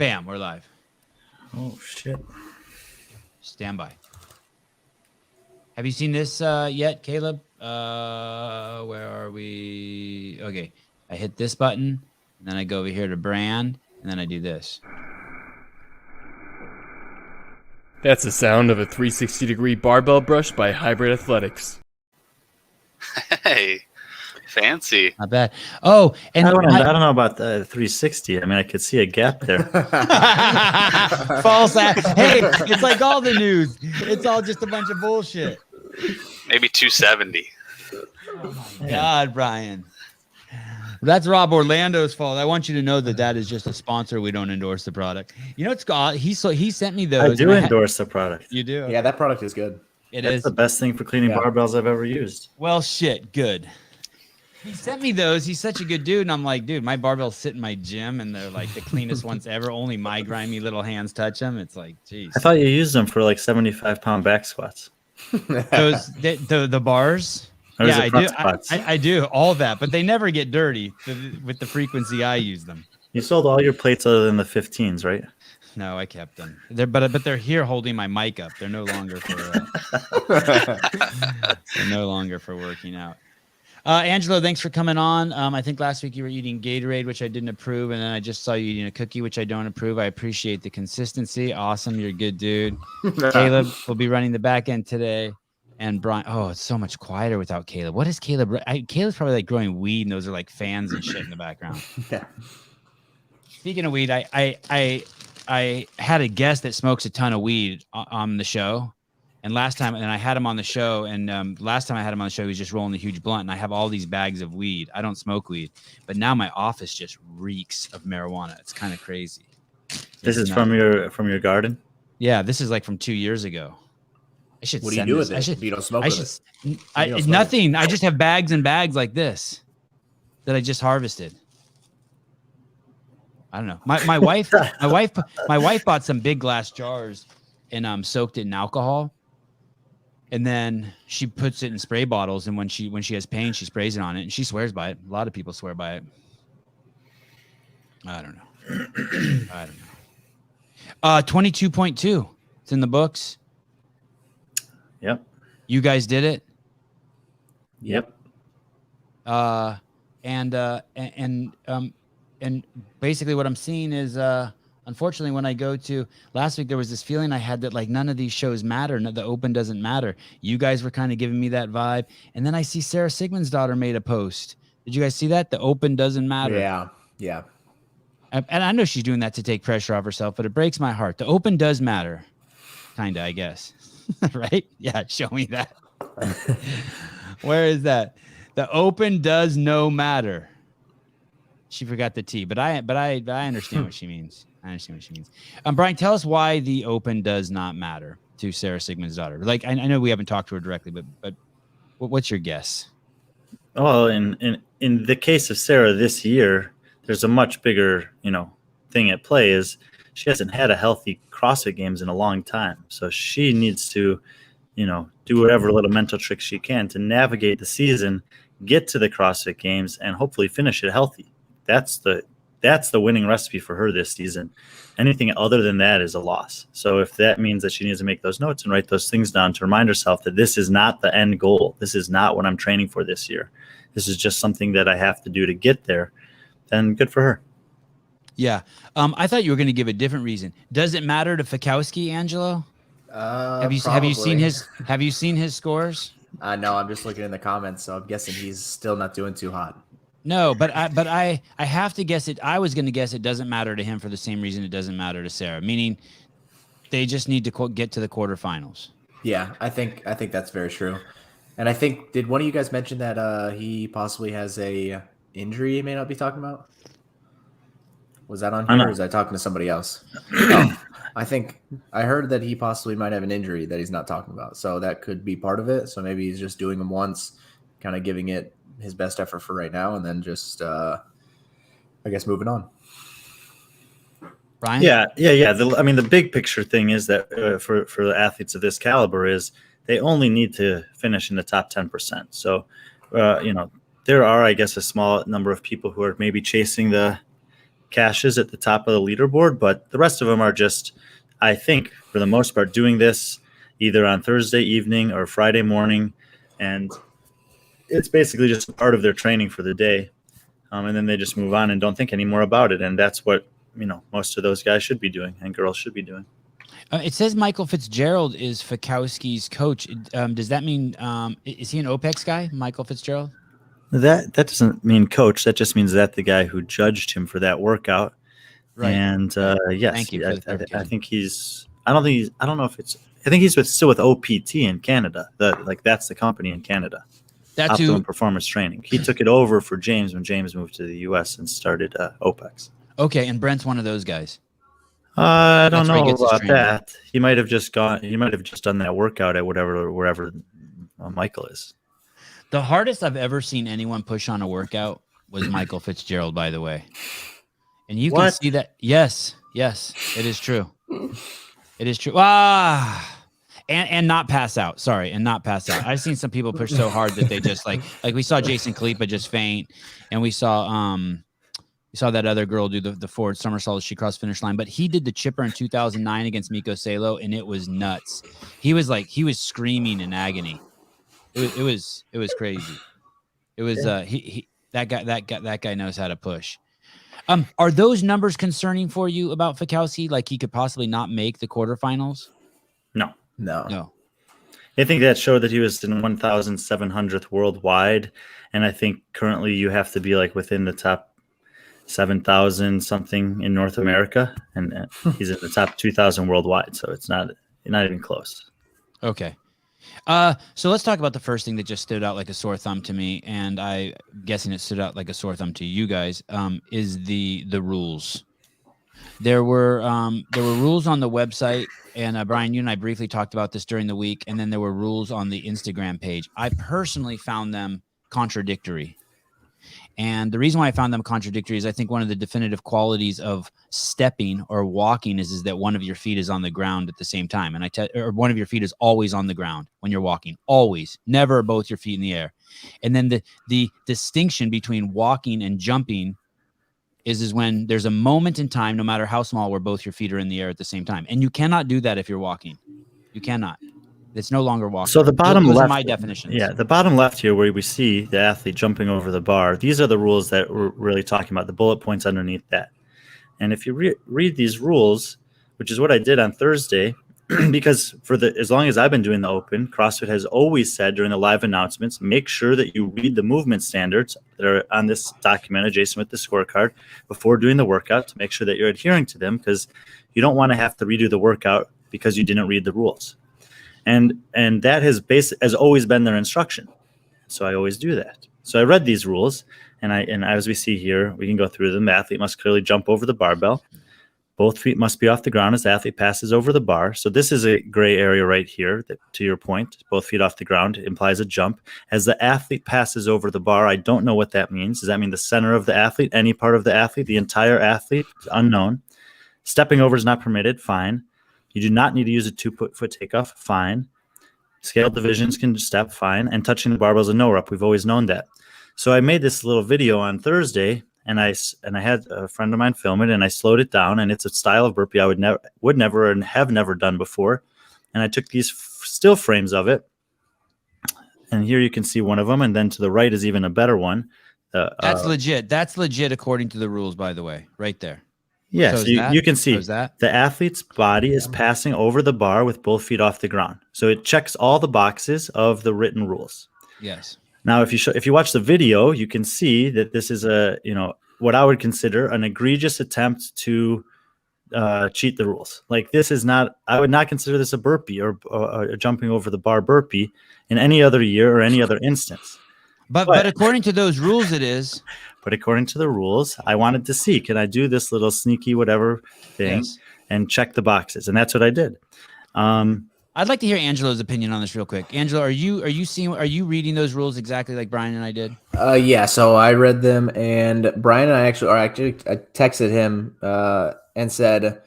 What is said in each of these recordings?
Bam, we're live. Oh, shit. Stand by. Have you seen this yet, Caleb? Where are we? Okay. I hit this button, and then I go over here to brand, and then I do this. That's the sound of a 360-degree barbell brush by Hybrid Athletics. Hey, fancy. Not bad. Oh, and I don't know about the 360. I mean, I could see a gap there. false. Hey, it's like all the news. It's all just a bunch of bullshit. Maybe 270. Oh my God, Brian. That's Rob Orlando's fault. I want you to know that is just a sponsor. We don't endorse the product. You know, he sent me those. I do endorse the product. You do? Yeah, that product is good. That's the best thing for cleaning barbells I've ever used. Well, shit, good. He sent me those. He's such a good dude. And I'm like, dude, my barbells sit in my gym and they're like the cleanest ones ever. Only my grimy little hands touch them. It's like, geez. I thought you used them for like 75-pound back squats. Those the bars. Or Yeah, I I do all that, but they never get dirty with the frequency I use them. You sold all your plates other than the 15s, right? No, I kept them. But they're here holding my mic up. They're no longer for working out. Angelo, thanks for coming on. I think last week you were eating Gatorade, which I didn't approve, and then I just saw you eating a cookie, which I don't approve. I appreciate the consistency. Awesome, you're a good dude. Caleb will be running the back end today. And Brian, oh, it's so much quieter without Caleb. What is Caleb? Caleb's probably like growing weed, and those are like fans and shit in the background. Yeah. Speaking of weed, I had a guest that smokes a ton of weed on the show, and I had him on the show, and last time I had him on the show, he was just rolling a huge blunt, and I have all these bags of weed. I don't smoke weed, but now my office just reeks of marijuana. It's kind of crazy. This is from your garden? Yeah, this is like from 2 years ago. What do you do with it if you don't smoke with it? Nothing. I just have bags and bags like this that I just harvested. I don't know. My wife bought some big glass jars and soaked it in alcohol, and then she puts it in spray bottles. And when she has pain, she sprays it on it, and she swears by it. A lot of people swear by it. I don't know. 22.2. It's in the books. Yep. You guys did it. Yep. And basically what I'm seeing is, unfortunately, when I go to last week, there was this feeling I had that like none of these shows matter. The Open doesn't matter. You guys were kind of giving me that vibe. And then I see Sarah Sigmund's daughter made a post. Did you guys see that? The Open doesn't matter. Yeah. Yeah. And I know she's doing that to take pressure off herself, but it breaks my heart. The Open does matter. Kind of, I guess. Right? Yeah. Show me that. Where is that? The Open does no matter. She forgot the T, but I understand what she means. I understand what she means. Brian, tell us why the Open does not matter to Sarah Sigmund's daughter. Like, I know we haven't talked to her directly, but what's your guess? Well, in the case of Sarah this year, there's a much bigger, thing at play is she hasn't had a healthy CrossFit Games in a long time. So she needs to, do whatever little mental tricks she can to navigate the season, get to the CrossFit Games, and hopefully finish it healthy. That's the winning recipe for her this season. Anything other than that is a loss. So if that means that she needs to make those notes and write those things down to remind herself that this is not the end goal. This is not what I'm training for this year. This is just something that I have to do to get there. Then good for her. Yeah. I thought you were going to give a different reason. Does it matter to Fikowski, Angelo? Have you seen his scores? No, I'm just looking in the comments, so I'm guessing he's still not doing too hot. No, but I have to guess it. I was going to guess it doesn't matter to him for the same reason it doesn't matter to Sarah, meaning they just need to get to the quarterfinals. Yeah, I think that's very true. And I think, did one of you guys mention that he possibly has a injury he may not be talking about? Was that on here, or was I talking to somebody else? No, I think I heard that he possibly might have an injury that he's not talking about. So that could be part of it. So maybe he's just doing them once, kind of giving it his best effort for right now, and then just, I guess, moving on. Brian? Yeah. The big picture thing is that for the athletes of this caliber is they only need to finish in the top 10%. So, there are, I guess, a small number of people who are maybe chasing the caches at the top of the leaderboard, but the rest of them are just, I think, for the most part, doing this either on Thursday evening or Friday morning, and it's basically just a part of their training for the day. And then they just move on and don't think any more about it. And that's what, most of those guys should be doing and girls should be doing. It says Michael Fitzgerald is Fikowski's coach. Does that mean, is he an OPEX guy, Michael Fitzgerald? That doesn't mean coach. That just means that the guy who judged him for that workout. Right. And yes, thank you. I think he's, I don't know if it's, I think he's still with OPT in Canada. That's the company in Canada. That's Optimum Performance Training. He took it over for James when James moved to the U.S. and started OPEX. Okay, and Brent's one of those guys. I don't know about that. He might have just gone. He might have just done that workout at wherever Michael is. The hardest I've ever seen anyone push on a workout was Michael Fitzgerald, by the way. And you can see that. Yes, it is true. It is true. And not pass out. Sorry, and not pass out. I've seen some people push so hard that they just like we saw Jason Khalipa just faint, and we saw that other girl do the forward somersault. She crossed finish line, but he did the chipper in 2009 against Miko Salo, and it was nuts. He was screaming in agony. It was crazy. It was that guy knows how to push. Are those numbers concerning for you about Fikowski? Like he could possibly not make the quarterfinals? No. I think that showed that he was in 1,700th worldwide, and I think currently you have to be like within the top 7,000 something in North America, and he's in the top 2,000 worldwide, so it's not even close. Okay. So let's talk about the first thing that just stood out like a sore thumb to me, and I'm guessing it stood out like a sore thumb to you guys, is the rules. There were rules on the website, and Brian, you and I briefly talked about this during the week, and then there were rules on the Instagram page. I personally found them contradictory. And the reason why I found them contradictory is I think one of the definitive qualities of stepping or walking is that one of your feet is on the ground at the same time. And or one of your feet is always on the ground when you're walking, always, never both your feet in the air. And then the distinction between walking and jumping is when there's a moment in time, no matter how small, where both your feet are in the air at the same time. And you cannot do that if you're walking. You cannot. It's no longer walking. So the bottom those left, are my definitions. Yeah, the bottom left here where we see the athlete jumping over the bar, these are the rules that we're really talking about, the bullet points underneath that. And if you read these rules, which is what I did on Thursday, because as long as I've been doing the Open, CrossFit has always said during the live announcements, make sure that you read the movement standards that are on this document adjacent with the scorecard before doing the workout to make sure that you're adhering to them, because you don't want to have to redo the workout because you didn't read the rules. And that has always been their instruction. So I always do that. So I read these rules, and as we see here, we can go through them. The athlete must clearly jump over the barbell. Both feet must be off the ground as the athlete passes over the bar. So this is a gray area right here that, to your point, both feet off the ground implies a jump. As the athlete passes over the bar, I don't know what that means. Does that mean the center of the athlete, any part of the athlete, the entire athlete? It's unknown. Stepping over is not permitted. Fine. You do not need to use a 2-foot takeoff. Fine. Scaled divisions can step. Fine. And touching the barbell is a no-rep. We've always known that. So I made this little video on Thursday, and I had a friend of mine film it, and I slowed it down, and it's a style of burpee I would never and have never done before. And I took these still frames of it, and here you can see one of them, and then to the right is even a better one. That's legit. That's legit according to the rules, by the way, right there. Yes, you can see the athlete's body is passing over the bar with both feet off the ground. So it checks all the boxes of the written rules. Yes. Now, if you watch the video, you can see that this is what I would consider an egregious attempt to cheat the rules. Like this is not. I would not consider this a burpee or a jumping over the bar burpee in any other year or any other instance. But according to those rules, it is. But according to the rules, I wanted to see, can I do this little sneaky whatever thing and check the boxes? And that's what I did. I'd like to hear Angelo's opinion on this real quick. Angelo, are you reading those rules exactly like Brian and I did? Yeah. So I read them, and Brian and I I texted him and said,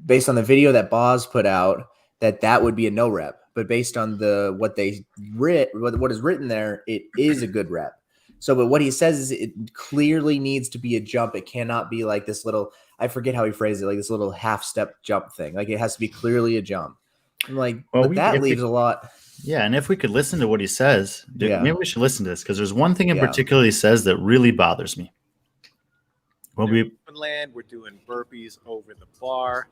based on the video that Boz put out, that would be a no rep. But based on what is written there, it is a good rep. So, but what he says is it clearly needs to be a jump. It cannot be like this little, I forget how he phrased it, like this little half step jump thing. Like it has to be clearly a jump. I'm like, Well, but that leaves a lot. Yeah, and if we could listen to what he says, maybe we should listen to this, because there's one thing in Yeah. particular he says that really bothers me. Well, we're doing burpees over the bar.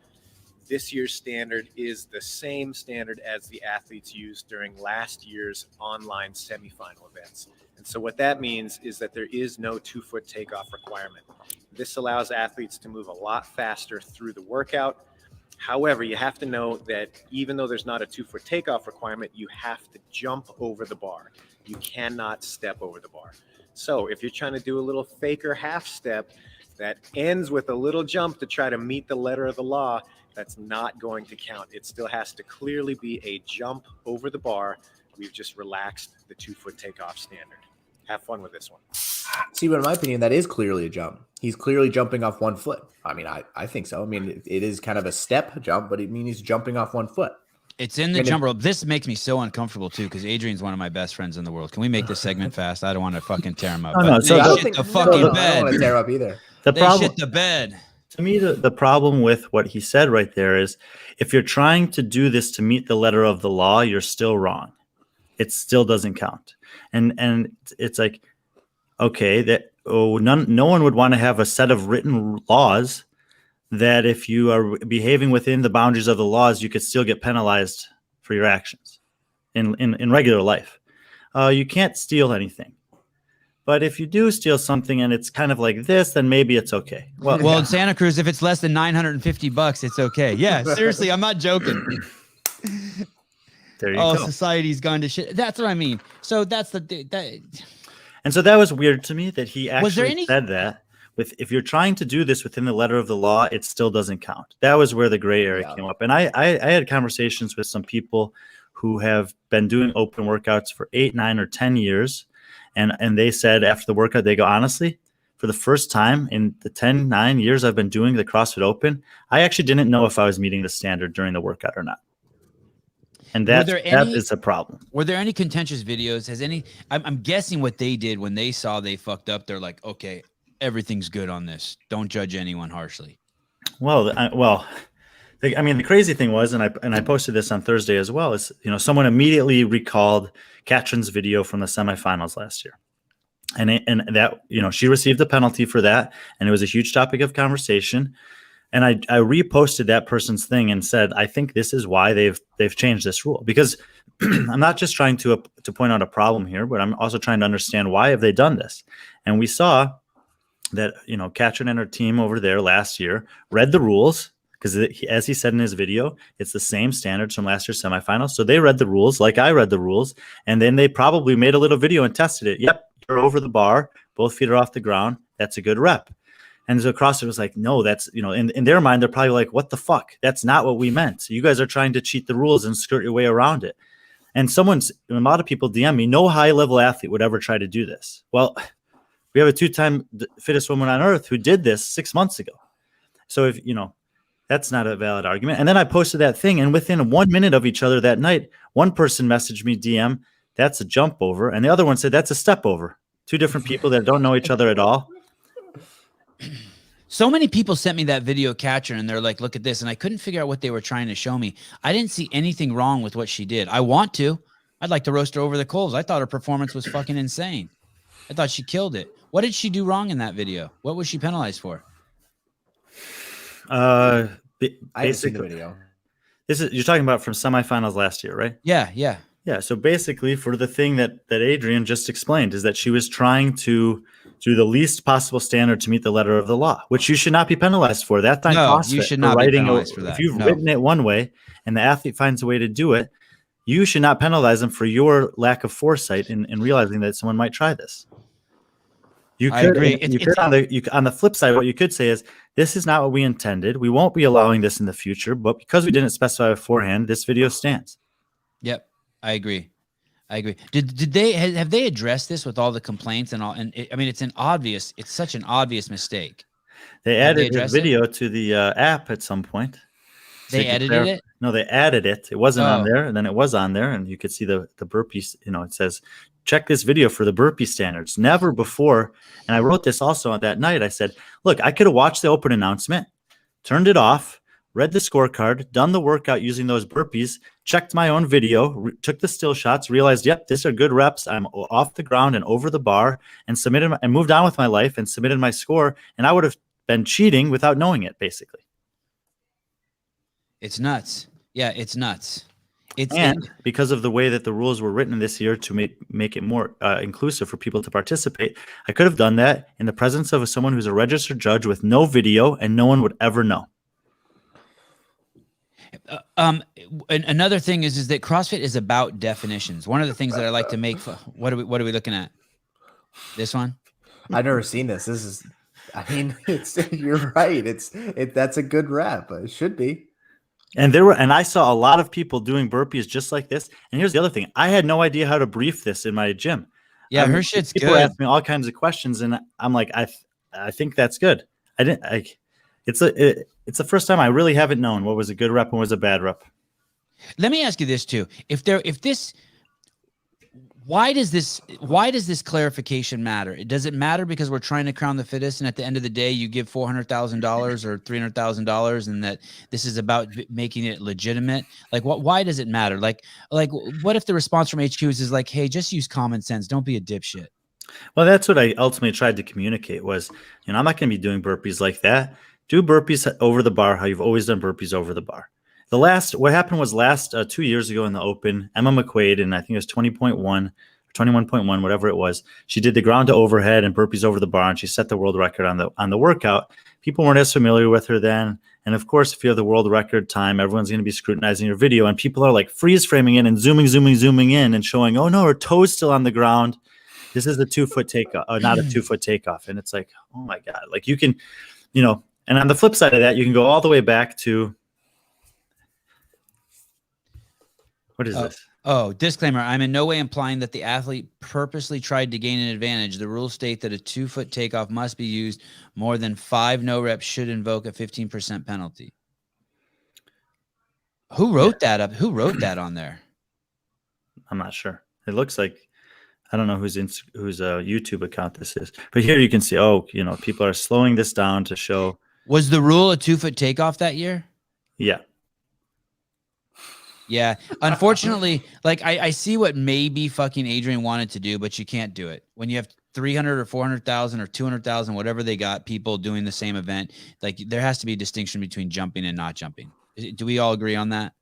This year's standard is the same standard as the athletes used during last year's online semifinal events. And so what that means is that there is no 2-foot takeoff requirement. This allows athletes to move a lot faster through the workout. However, you have to know that even though there's not a 2-foot takeoff requirement, you have to jump over the bar. You cannot step over the bar. So if you're trying to do a little faker half step that ends with a little jump to try to meet the letter of the law, that's not going to count. It still has to clearly be a jump over the bar. We've just relaxed the 2-foot takeoff standard. Have fun with this one. See, but in my opinion, that is clearly a jump. He's clearly jumping off 1 foot. I mean, I think so. I mean, it is kind of a step jump, but it means he's jumping off 1 foot. It's in the jump rope. This makes me so uncomfortable too, because Adrian's one of my best friends in the world. Can we make this segment fast? I don't want to fucking tear him up. No, They shit the fucking I bed. don't want to tear up either. the They problem, shit the bed. to me, the problem with what he said right there is, if you're trying to do this to meet the letter of the law, you're still wrong. It still doesn't count. And it's like, okay, no one would want to have a set of written laws that if you are behaving within the boundaries of the laws, you could still get penalized for your actions in regular life. You can't steal anything. But if you do steal something and it's kind of like this, then maybe it's okay. Well, in Santa Cruz, if it's less than $950, it's okay. Yeah, seriously, I'm not joking. There you go. Society's gone to shit. That's what I mean. So that's And so that was weird to me that he actually any- said that. If you're trying to do this within the letter of the law, it still doesn't count. That was where the gray area came up. And I had conversations with some people who have been doing open workouts for 8, 9, or 10 years. And they said after the workout, they go, honestly, for the first time in the 9 years I've been doing the CrossFit Open, I actually didn't know if I was meeting the standard during the workout or not. And that is a problem. Were there any contentious videos? I'm guessing what they did when they saw they fucked up, they're like, okay, everything's good on this. Don't judge anyone harshly. Well, the crazy thing was, and I posted this on Thursday as well, is, someone immediately recalled Katrin's video from the semifinals last year. And that, she received a penalty for that. And it was a huge topic of conversation. And I reposted that person's thing and said, I think this is why they've changed this rule, because I'm not just trying to point out a problem here, but I'm also trying to understand why have they done this. And we saw that, Katrin and her team over there last year read the rules, because as he said in his video, it's the same standards from last year's semifinals. So they read the rules like I read the rules. And then they probably made a little video and tested it. Yep, you're over the bar. Both feet are off the ground. That's a good rep. And so CrossFit was like, no, that's, in their mind, they're probably like, what the fuck? That's not what we meant. You guys are trying to cheat the rules and skirt your way around it. And a lot of people DM me, no high level athlete would ever try to do this. Well, we have a 2-time fittest woman on earth who did this 6 months ago. So if, that's not a valid argument. And then I posted that thing, and within 1 minute of each other that night, one person messaged me DM, that's a jump over. And the other one said, that's a step over. Two different people that don't know each other at all. So many people sent me that video catcher and they're like, look at this. And I couldn't figure out what they were trying to show me. I didn't see anything wrong with what she did. I want to. I'd like to roast her over the coals. I thought her performance was fucking insane. I thought she killed it. What did she do wrong in that video? What was she penalized for? I haven't seen the video. You're talking about from semifinals last year, right? Yeah. Yeah. So basically, for the thing that Adrian just explained, is that she was trying to do the least possible standard to meet the letter of the law, which you should not be penalized for. That's on CrossFit. You should not be penalized for that. If you've written it one way and the athlete finds a way to do it, you should not penalize them for your lack of foresight in realizing that someone might try this. I agree. On the flip side, what you could say is, this is not what we intended. We won't be allowing this in the future, but because we didn't specify beforehand, this video stands. Yep, I agree. Did they have they addressed this with all the complaints and all? And it's such an obvious mistake. They added the video to the app at some point. They edited it? No, they added it. It wasn't on there, and then it was on there, and you could see the burpees. It says check this video for the burpee standards. Never before. And I wrote this also on that night. I said, look, I could have watched the open announcement, turned it off, read the scorecard, done the workout using those burpees, checked my own video, took the still shots, realized, yep, these are good reps. I'm off the ground and over the bar, and submitted and moved on with my life and submitted my score. And I would have been cheating without knowing it, basically. It's nuts. Yeah, it's nuts. Because of the way that the rules were written this year to make it more inclusive for people to participate, I could have done that in the presence of someone who's a registered judge with no video, and no one would ever know. And another thing is that CrossFit is about definitions. One of the things that I like to make. What are we looking at? This one? I've never seen this. This is, I mean, you're right. That's a good rep. It should be. And I saw a lot of people doing burpees just like this. And here's the other thing: I had no idea how to brief this in my gym. Yeah, her shit's people good. Ask me all kinds of questions, and I'm like, I think that's good. It's the first time I really haven't known what was a good rep and what was a bad rep. Let me ask you this too: why does this clarification matter? Does it matter because we're trying to crown the fittest, and at the end of the day, you give $400,000 or $300,000, and that this is about making it legitimate? Like, why does it matter? Like, what if the response from HQs is like, "Hey, just use common sense. Don't be a dipshit." Well, that's what I ultimately tried to communicate was, I'm not going to be doing burpees like that. Do burpees over the bar how you've always done burpees over the bar. What happened was 2 years ago in the Open, Emma McQuaid, and I think it was 20.1 or 21.1, whatever it was, she did the ground to overhead and burpees over the bar, and she set the world record on the workout. People weren't as familiar with her then. And of course, if you have the world record time, everyone's going to be scrutinizing your video, and people are like freeze framing in and zooming in and showing, oh no, her toe's still on the ground. This is a 2-foot takeoff, not a 2-foot takeoff. And it's like, oh my God, like you can, and on the flip side of that, you can go all the way back to, what is this? Oh, disclaimer. I'm in no way implying that the athlete purposely tried to gain an advantage. The rules state that a 2-foot takeoff must be used. More than 5 no reps should invoke a 15% penalty. Who wrote that up? Who wrote that on there? I'm not sure. It looks like, I don't know whose YouTube account this is, but here you can see, people are slowing this down to show. Was the rule a 2-foot takeoff that year? Yeah. Yeah. Unfortunately, like I see what maybe fucking Adrian wanted to do, but you can't do it. When you have 300 or 400,000 or 200,000, whatever they got, people doing the same event, like there has to be a distinction between jumping and not jumping. Do we all agree on that?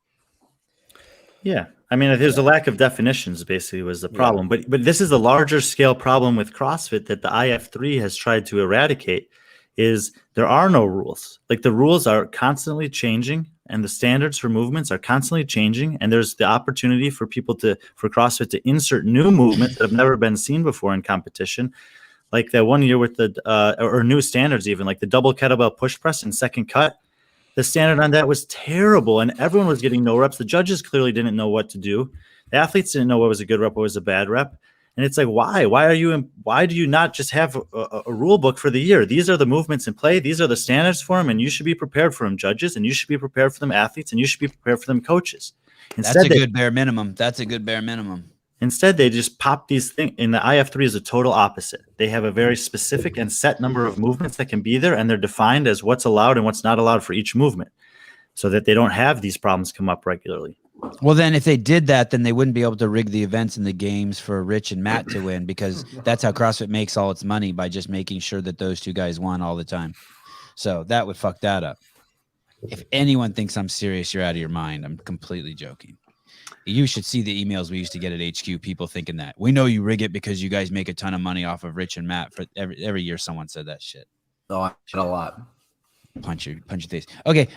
Yeah. I mean, there's a lack of definitions basically was the problem, but this is a larger scale problem with CrossFit that the IF3 has tried to eradicate is there are no rules. Like the rules are constantly changing and the standards for movements are constantly changing. And there's the opportunity for for CrossFit to insert new movements that have never been seen before in competition. Like that one year with or new standards, even like the double kettlebell push press and second cut. The standard on that was terrible, and everyone was getting no reps. The judges clearly didn't know what to do. The athletes didn't know what was a good rep, what was a bad rep. And it's like, why? Why do you not just have a rule book for the year? These are the movements in play. These are the standards for them, and you should be prepared for them, judges, and you should be prepared for them, athletes, and you should be prepared for them, coaches. That's a good bare minimum. That's a good bare minimum. Instead, they just pop these things. In the IF3 is a total opposite. They have a very specific and set number of movements that can be there, and they're defined as what's allowed and what's not allowed for each movement so that they don't have these problems come up regularly. Well, then if they did that, then they wouldn't be able to rig the events and the games for Rich and Matt to win, because that's how CrossFit makes all its money, by just making sure that those two guys won all the time. So that would fuck that up. If anyone thinks I'm serious, you're out of your mind. I'm completely joking. You should see the emails we used to get at HQ, people thinking that. We know you rig it because you guys make a ton of money off of Rich and Matt. For every year someone said that shit. Oh, I did a lot. Punch your face. Okay.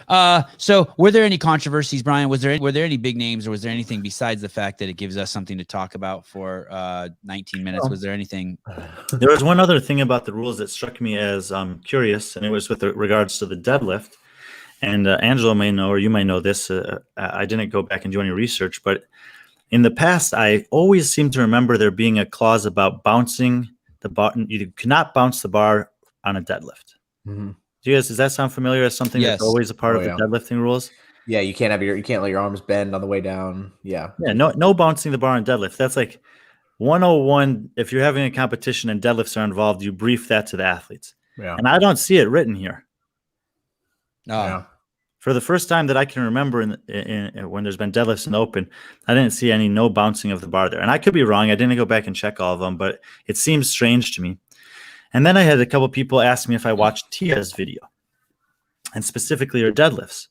So were there any controversies, Brian? Were there any big names, or was there anything besides the fact that it gives us something to talk about for 19 minutes? Was there anything? There was one other thing about the rules that struck me as curious, and it was with regards to the deadlift. And Angelo may know, or you may know this. I didn't go back and do any research, but in the past, I always seem to remember there being a clause about bouncing the bar. You cannot bounce the bar on a deadlift. Mm-hmm. Does that sound familiar as something that's always a part of the deadlifting rules? Yeah, you can't let your arms bend on the way down. Yeah. Yeah, no bouncing the bar on deadlift. That's like, 101, if you're having a competition and deadlifts are involved, you brief that to the athletes. Yeah. And I don't see it written here. Oh, Yeah. For the first time that I can remember when there's been deadlifts in the open, I didn't see no bouncing of the bar there. And I could be wrong. I didn't go back and check all of them, but it seems strange to me. And then I had a couple people ask me if I watched Tia's video, and specifically her deadlifts.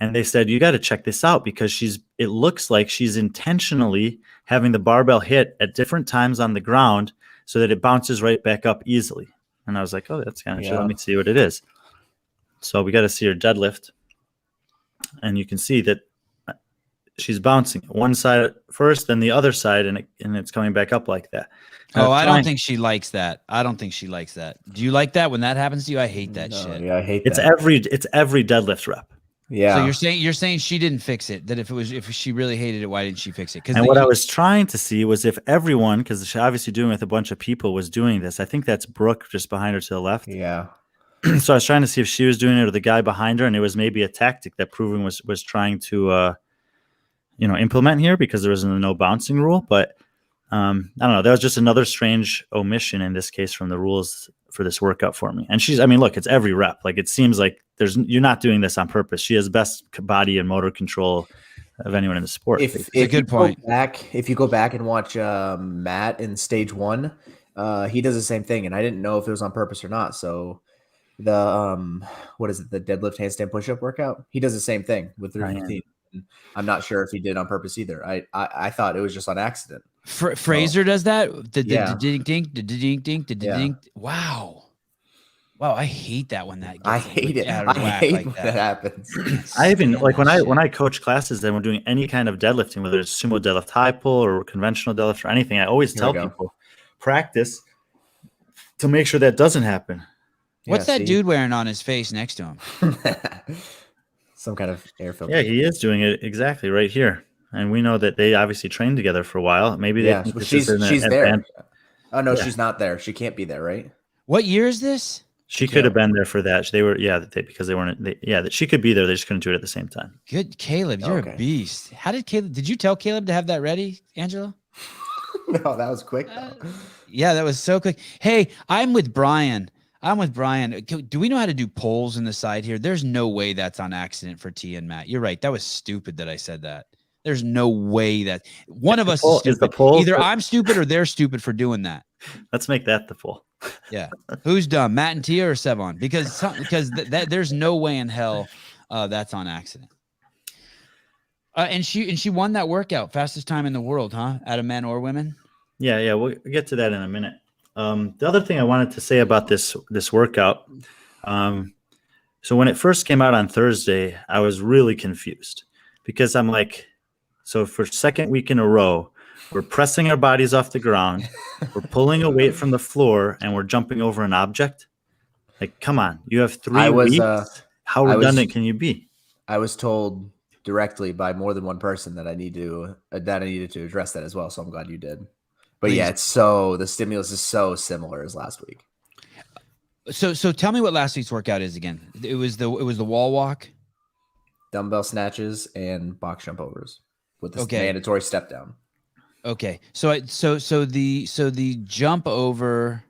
And they said, you got to check this out because it looks like she's intentionally having the barbell hit at different times on the ground so that it bounces right back up easily. And I was like, oh, that's kind of Let me see what it is. So we got to see her deadlift. And you can see that she's bouncing one side first, then the other side, and it's coming back up like that. I don't think she likes that. I don't think she likes that. Do you like that when that happens to you? I hate that shit. Yeah, I hate it's that. It's every deadlift rep. Yeah. So you're saying she didn't fix it. That if she really hated it, why didn't she fix it? And what I was trying to see was if everyone, because she's obviously doing it with a bunch of people, was doing this. I think that's Brooke just behind her to the left. Yeah. So I was trying to see if she was doing it or the guy behind her, and it was maybe a tactic that Proving was trying to implement here because there was no bouncing rule. But I don't know. That was just another strange omission in this case from the rules for this workout for me. And look, it's every rep. Like it seems like you're not doing this on purpose. She has best body and motor control of anyone in the sport. If a good point. If you go back and watch Matt in stage 1, he does the same thing, and I didn't know if it was on purpose or not. So the what is it? The deadlift handstand push-up workout. He does the same thing with 315. I'm not sure if he did on purpose either. I thought it was just on accident. Fraser does that. Yeah. Ding. Wow. I hate that when that. I hate it. I hate when that happens. I even like when I coach classes and we're doing any kind of deadlifting, whether it's sumo deadlift, high pull, or conventional deadlift, or anything. I always tell people practice to make sure that doesn't happen. What's that dude wearing on his face next to him? Some kind of air filter. Yeah, he is doing it exactly right here. And we know that they obviously trained together for a while. Maybe she's there. Oh no, she's not there. She can't be there, right? What year is this? She could have been there for that. They were, because they weren't. That she could be there. They just couldn't do it at the same time. Good, Caleb. You're a beast. How did Caleb? Did you tell Caleb to have that ready, Angelo? No, that was quick. Yeah, that was so quick. Hey, I'm with Brian. Do we know how to do polls in the side here? There's no way that's on accident for T and Matt. You're right. That was stupid that I said that. There's no way that one of us is stupid. Either I'm stupid or they're stupid for doing that. Let's make that the poll. Yeah. Who's dumb, Matt and Tia or Sevan? Because there's no way in hell that's on accident. And she won that workout, fastest time in the world, huh? Out of men or women? Yeah. We'll get to that in a minute. The other thing I wanted to say about this workout, so when it first came out on Thursday, I was really confused because I'm like, so for second week in a row, we're pressing our bodies off the ground, we're pulling a weight from the floor, and we're jumping over an object. Like, come on, you have 3 weeks. How redundant can you be? I was told directly by more than one person that I needed to address that as well. So I'm glad you did. But please. The stimulus is so similar as last week. So tell me what last week's workout is again. It was the wall walk, dumbbell snatches, and box jump overs with the mandatory step down. Okay. So the jump over,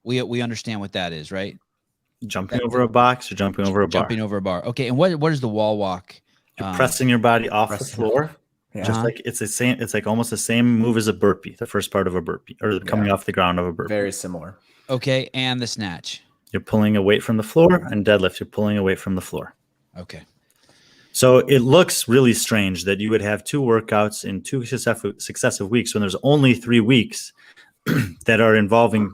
we understand what that is, right? Jumping over a box or jumping over a bar? Jumping over a bar. Okay. And what is the wall walk? You're pressing your body off the floor. Yeah. Just like it's the same. It's like almost the same move as a burpee, the first part of a burpee, or coming off the ground of a burpee. Very similar. Okay. And the snatch. You're pulling a weight from the floor, and deadlift, you're pulling a weight from the floor. Okay. So it looks really strange that you would have 2 workouts in 2 successive weeks when there's only 3 weeks that are involving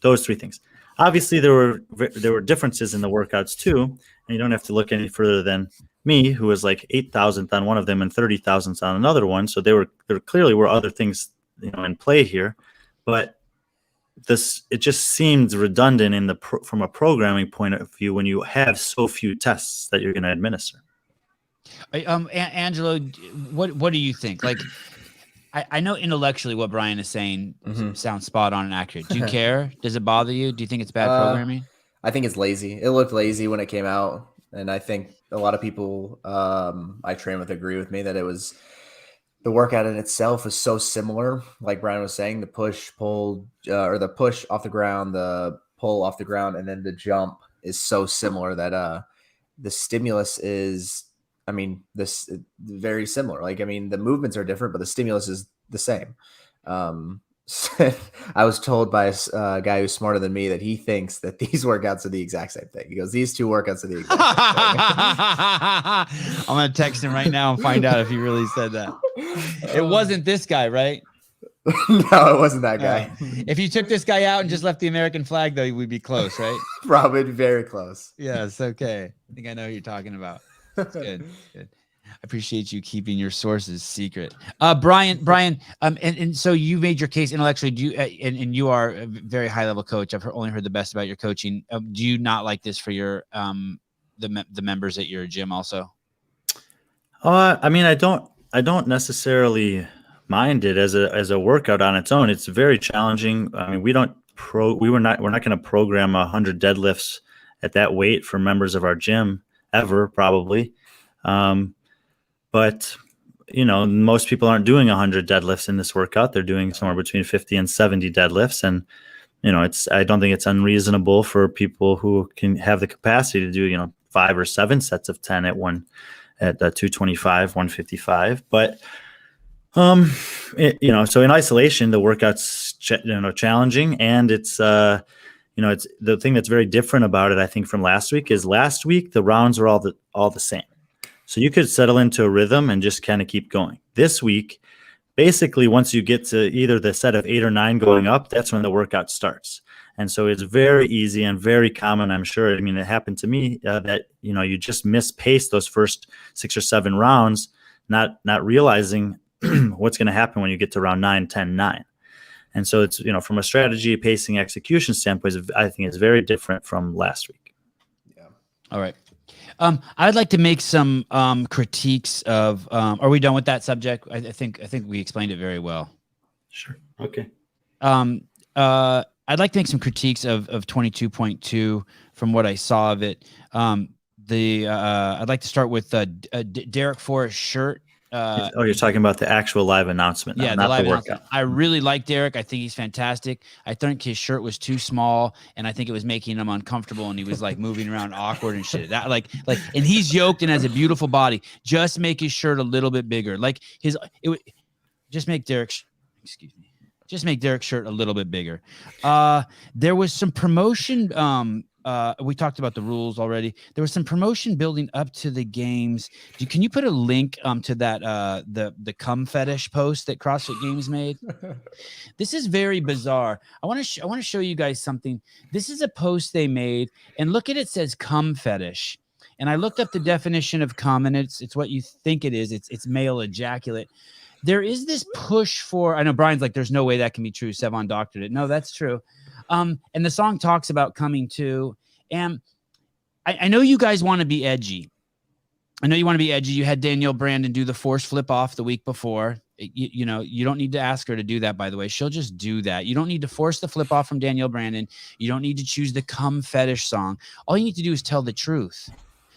those 3 things. Obviously, there were differences in the workouts too, and you don't have to look any further than me, who was like 8,000th on one of them and 30,000th on another one. So there clearly were other things in play here, but it just seemed redundant from a programming point of view when you have so few tests that you're going to administer. Angelo, what do you think? Like, I know intellectually what Brian is saying sounds spot on and accurate. Do you care? Does it bother you? Do you think it's bad programming? I think it's lazy. It looked lazy when it came out, and I think a lot of people I train with agree with me that it was the workout in itself is so similar. Like Brian was saying, the push, pull, or the push off the ground, the pull off the ground, and then the jump is so similar that the stimulus is, I mean, this very similar. Like, I mean, the movements are different, but the stimulus is the same. I was told by a guy who's smarter than me that he thinks that these workouts are the exact same thing. He goes, these two workouts are the exact same thing. I'm going to text him right now and find out if he really said that. It wasn't this guy, right? No, it wasn't that guy. If you took this guy out and just left the American flag, though, we'd be close, right? Probably very clse. Yes. Okay. I think I know who you're talking about. That's good. Good. I appreciate you keeping your sources secret. Brian, and so you made your case intellectually. Do you, and you are a very high level coach. I've only heard the best about your coaching. Do you not like this for your the members at your gym also? I mean, I don't necessarily mind it as a workout on its own. It's very challenging. I mean, we're not going to program 100 deadlifts at that weight for members of our gym ever, probably. But most people aren't doing 100 deadlifts in this workout. They're doing somewhere between 50 and 70 deadlifts. And, I don't think it's unreasonable for people who can have the capacity to do, 5 or 7 sets of 10 at 225, 155. But, so in isolation, the workout's, challenging, and it's, it's the thing that's very different about it, I think, from last week is last week, the rounds were all the same. So you could settle into a rhythm and just kind of keep going. This week, basically, once you get to either the set of 8 or 9 going up, that's when the workout starts. And so it's very easy and very common, I'm sure. I mean, it happened to me that, you just mispace those first 6 or 7 rounds, not realizing what's going to happen when you get to round 9, 10, 9. And so it's, from a strategy, pacing, execution standpoint, I think it's very different from last week. Yeah. All right. I'd like to make some critiques of. Are we done with that subject? I think we explained it very well. Sure. Okay. I'd like to make some critiques of 22.2 from what I saw of it. I'd like to start with Derek Forrest's shirt. You're talking about the actual live announcement, yeah, not the live the announcement. workout. I really like Derek. I think he's fantastic. I think his shirt was too small, and I think it was making him uncomfortable, and he was like moving around awkward and shit. That and he's yoked and has a beautiful body. Just make his shirt a little bit bigger. Just make Derek's shirt a little bit bigger. There was some promotion. We talked about the rules already. There was some promotion building up to the games. Can you put a link to that the cum fetish post that CrossFit Games made? This is very bizarre. I want to show you guys something. This is a post they made, and look at it says cum fetish. And I looked up the definition of cum, and it's what you think it is. It's male ejaculate. There is this push for. I know Brian's like, there's no way that can be true. Sevan doctored it. No, that's true. And the song talks about coming too. And I know you guys want to be edgy. You had Danielle Brandon do the force flip off the week before. You don't need to ask her to do that, by the way. She'll just do that. You don't need to force the flip off from Danielle Brandon. You don't need to choose the cum fetish song. All you need to do is tell the truth.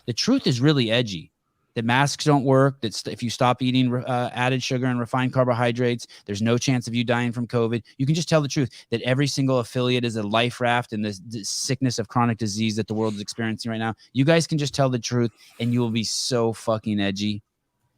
The truth is really edgy. That masks don't work. That if you stop eating added sugar and refined carbohydrates, there's no chance of you dying from COVID. You can just tell the truth that every single affiliate is a life raft in this sickness of chronic disease that the world is experiencing right now. You guys can just tell the truth, and you will be so fucking edgy.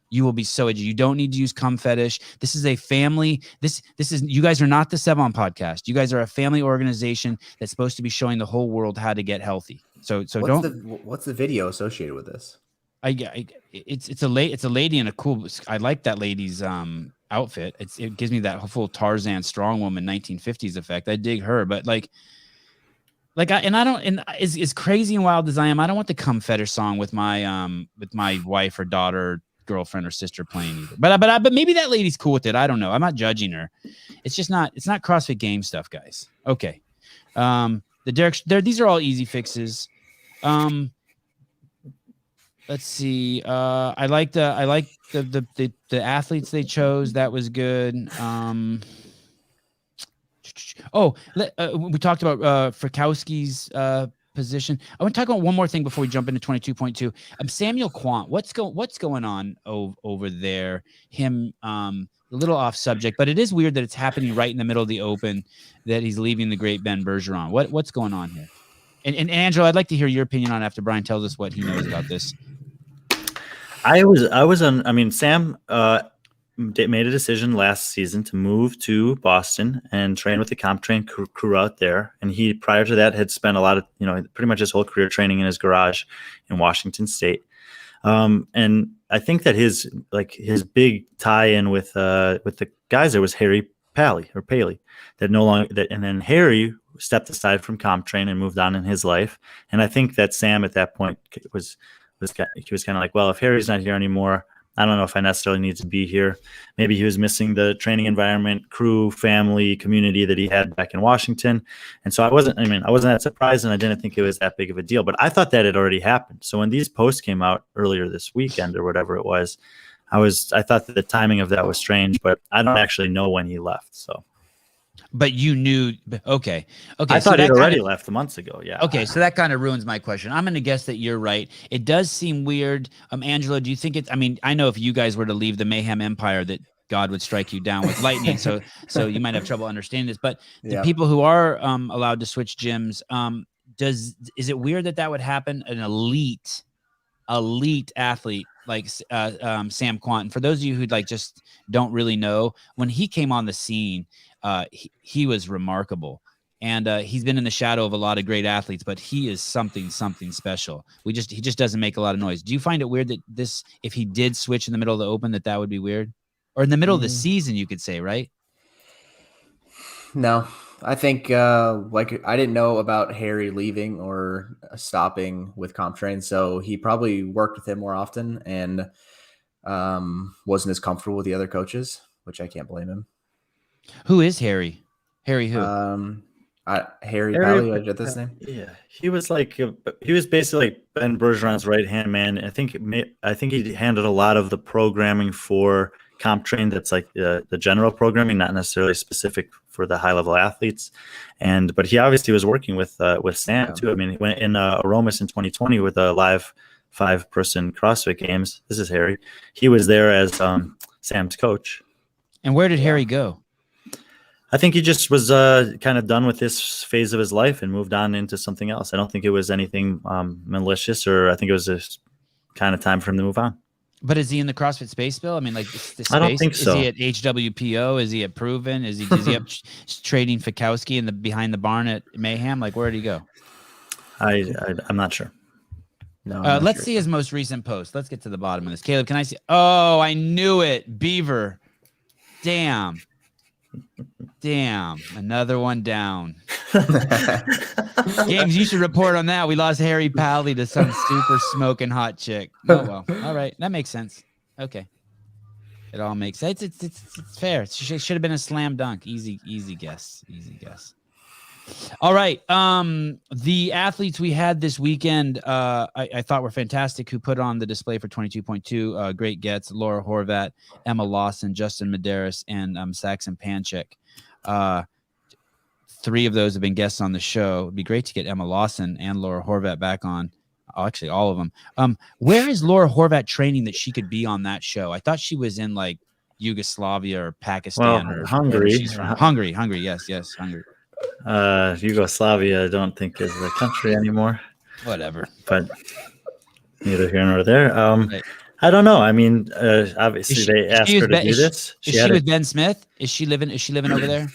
You will be so edgy. You don't need to use cum fetish. This is a family. This is, you guys are not the Sevan podcast. You guys are a family organization that's supposed to be showing the whole world how to get healthy. What's the video associated with this? It's a lady in a cool. I like that lady's outfit. It gives me that full Tarzan strong woman 1950s effect. I dig her, but as crazy and wild as I am, I don't want the cum fetish song with my wife or daughter, girlfriend or sister playing either. But maybe that lady's cool with it. I don't know. I'm not judging her. It's not CrossFit game stuff, guys. Okay. These are all easy fixes. Let's see. I like the athletes they chose. That was good. We talked about Frykowski's position. I want to talk about one more thing before we jump into 22.2. Samuel Kwant, what's going on over there? Him, a little off subject, but it is weird that it's happening right in the middle of the Open, that he's leaving the great Ben Bergeron. What's going on here? And Angelo, I'd like to hear your opinion on it after Brian tells us what he knows about this. I was on. I mean, Sam made a decision last season to move to Boston and train with the Comptrain crew out there. And he, prior to that, had spent a lot of, pretty much his whole career training in his garage in Washington State. And I think that his big tie-in with the guys there was Harry Paley, that no longer and then Harry stepped aside from Comptrain and moved on in his life. And I think that Sam at that point was kind of like, well, if Harry's not here anymore, I don't know if I necessarily need to be here. Maybe he was missing the training environment, crew, family, community that he had back in Washington. And so I wasn't that surprised, and I didn't think it was that big of a deal. But I thought that had already happened. So when these posts came out earlier this weekend or whatever it was, I thought that the timing of that was strange, but I don't actually know when he left. So. But you knew, okay. I thought he'd already left months ago. Yeah. Okay, so that kind of ruins my question. I'm going to guess that you're right. It does seem weird. Angelo, do you think it's? I mean, I know if you guys were to leave the Mayhem Empire, that God would strike you down with lightning. so you might have trouble understanding this. But the people who are allowed to switch gyms, is it weird that would happen? An elite athlete like Sam Kwant. And for those of you who just don't really know, when he came on the scene, he was remarkable, and he's been in the shadow of a lot of great athletes, but he is something special. He just doesn't make a lot of noise. Do you find it weird that if he did switch in the middle of the Open, that would be weird, or in the middle of the season, you could say, right? No, I think I didn't know about Harry leaving or stopping with Comptrain, so he probably worked with him more often and wasn't as comfortable with the other coaches, which I can't blame him. Who is Harry? Harry who? Harry Paley, is that his name? Yeah, he was basically like Ben Bergeron's right hand man. I think he handled a lot of the programming for Comptrain. That's like the general programming, not necessarily specific for the high level athletes. But he obviously was working with Sam too. I mean, when in Aromas in 2020 with the live 5-person CrossFit games. This is Harry. He was there as Sam's coach. And where did Harry go? I think he just was kind of done with this phase of his life and moved on into something else. I don't think it was anything malicious, or I think it was just kind of time for him to move on. But is he in the CrossFit space, Bill? I mean, the space? I don't think so. Is he at HWPO? Is he at Proven? Is he up trading Fikowski behind the barn at Mayhem? Where did he go? I'm not sure. No. Let's see his most recent post. Let's get to the bottom of this. Caleb, can I see? Oh, I knew it. Beaver. Damn. Another one down. James, you should report on that. We lost Harry Paley to some super smoking hot chick. Oh, well. All right. That makes sense. Okay. It all makes sense. It's fair. It should have been a slam dunk. Easy guess. All right. The athletes we had this weekend, I thought were fantastic, who put on the display for 22.2. Great gets: Laura Horvat, Emma Lawson, Justin Medeiros, and Saxon Panchik. 3 of those have been guests on the show. It'd be great to get Emma Lawson and Laura Horvat back on. Oh, actually, all of them. Where is Laura Horvat training that she could be on that show? I thought she was in Yugoslavia or Pakistan or Hungary. Hungary. Yes, Hungary. Yugoslavia, I don't think is a country anymore. Whatever. But neither here nor there. Right. I don't know. I mean, obviously they asked her to do this. Is she with Ben Smith? Is she living over there?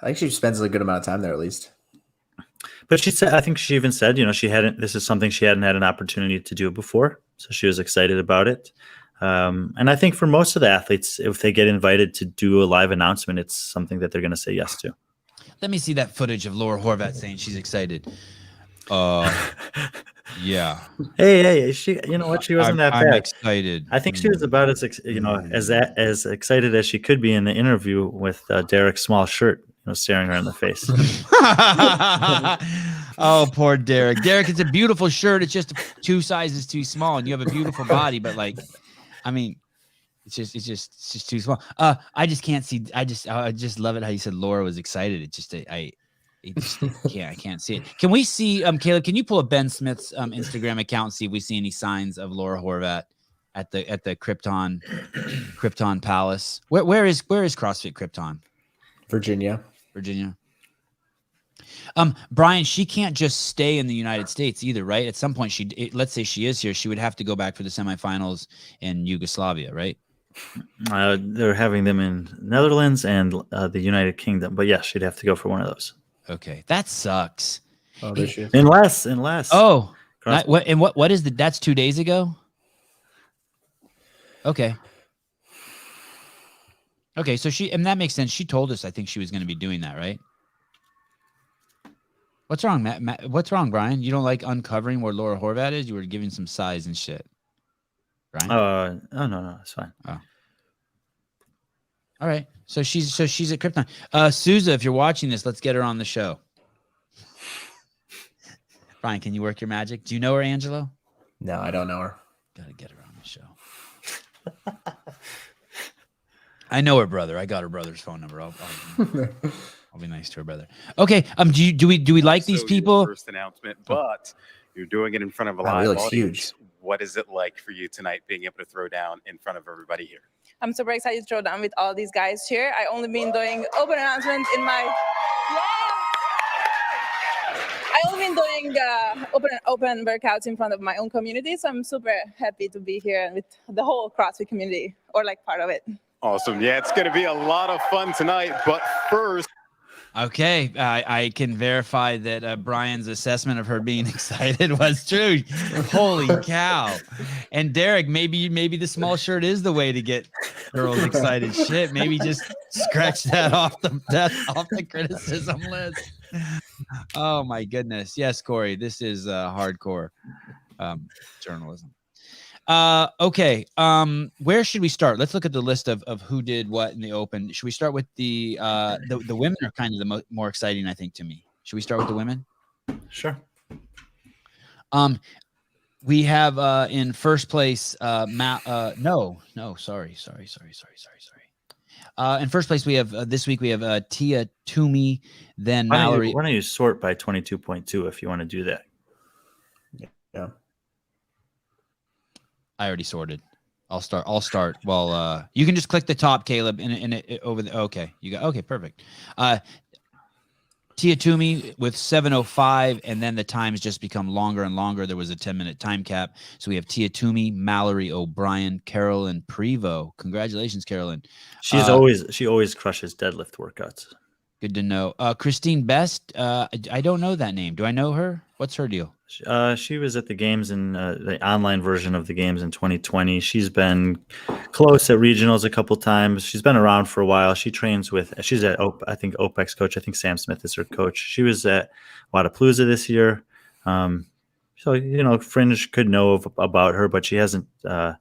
I think she spends a good amount of time there, at least. But I think she even said, this is something she hadn't had an opportunity to do before. So she was excited about it. And I think for most of the athletes, if they get invited to do a live announcement, it's something that they're going to say yes to. Let me see that footage of Laura Horvat saying she's excited. Yeah. Hey, she. You know what? She wasn't that bad. I'm excited. I think she was about as excited as she could be in the interview with Derek's small shirt, staring her in the face. Oh, poor Derek. Derek, it's a beautiful shirt. It's just 2 sizes too small, and you have a beautiful body, but it's just too small. I just can't see. I just love it how you said Laura was excited. It just I can't see it. Can we see Caleb? Can you pull up Ben Smith's Instagram account and see if we see any signs of Laura Horvat at the Krypton Palace? Where is CrossFit Krypton? Virginia. Brian, she can't just stay in the United States either, right? At some point, let's say she is here, she would have to go back for the semifinals in Yugoslavia, right? They're having them in Netherlands and the United Kingdom, but yeah, she'd have to go for one of those. Okay, that sucks. Oh, there she is. Unless. Oh, what is that's 2 days ago? Okay, so that makes sense. She told us, I think she was going to be doing that, right? What's wrong, Matt? What's wrong, Brian? You don't like uncovering where Laura Horvat is? You were giving some size and shit. Brian? Oh, no, it's fine. Oh. All right. So she's at Krypton. Souza, if you're watching this, let's get her on the show. Brian, can you work your magic? Do you know her, Angelo? No, I don't know her. Gotta get her on the show. I know her brother. I got her brother's phone number. I'll be nice to her brother. Okay. Do we like these people? First announcement, but you're doing it in front of a Wow, live he looks audience. huge. What is it like for you tonight, being able to throw down in front of everybody here? I'm super excited to throw down with all these guys here. I only been doing open announcements in my I only been doing open workouts in front of my own community, so I'm super happy to be here with the whole CrossFit community, or like part of it. Awesome. Yeah, it's going to be a lot of fun tonight, but first. Okay, I can verify that Brian's assessment of her being excited was true. Holy cow! And Derek, maybe the small shirt is the way to get girls excited. Shit, maybe just scratch that off the criticism list. Oh my goodness! Yes, Corey, this is hardcore journalism. Okay. Where should we start? Let's look at the list of who did what in the open. Should we start with the women are kind of the more exciting, I think, to me. Should we start with the women? Sure. We have in first place sorry. In first place we have this week we have Tia-Toomey, then Mallory. Why don't you sort by 22.2 if you want to do that? Yeah. I already sorted. I'll start. Well, you can just click the top, Caleb, and it over the. Okay, you got. Okay, perfect. Tia-Toomey with 7:05, and then the times just become longer and longer. There was a 10-minute time cap, so we have Tia-Toomey, Mallory O'Brien, Carolyn Prevost. Congratulations, Carolyn. She always crushes deadlift workouts. Good to know. Christine Best. I don't know that name. Do I know her? What's her deal? She was at the games in the online version of the games in 2020. She's been close at regionals a couple times. She's been around for a while. She's at I think OPEX coach. I think Sam Smith is her coach. She was at Wodapalooza this year. So Fringe could know about her, but she hasn't had.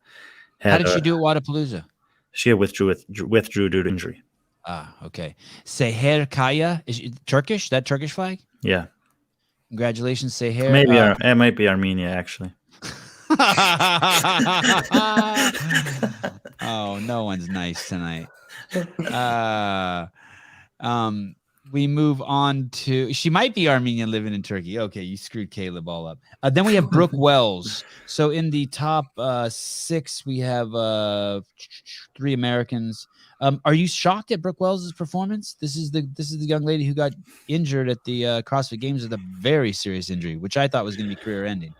How did she do at Wodapalooza? She withdrew due to injury. Ah, okay. Seher Kaya, is it Turkish? That Turkish flag? Yeah. Congratulations, Seher. Maybe it might be Armenia, actually. Oh, no one's nice tonight. We move on to. She might be Armenian living in Turkey. Okay, you screwed Caleb all up. Then we have Brooke Wells. So in the top 6, we have 3 Americans. Are you shocked at Brooke Wells' performance? This is the young lady who got injured at the CrossFit Games with a very serious injury, which I thought was going to be career-ending.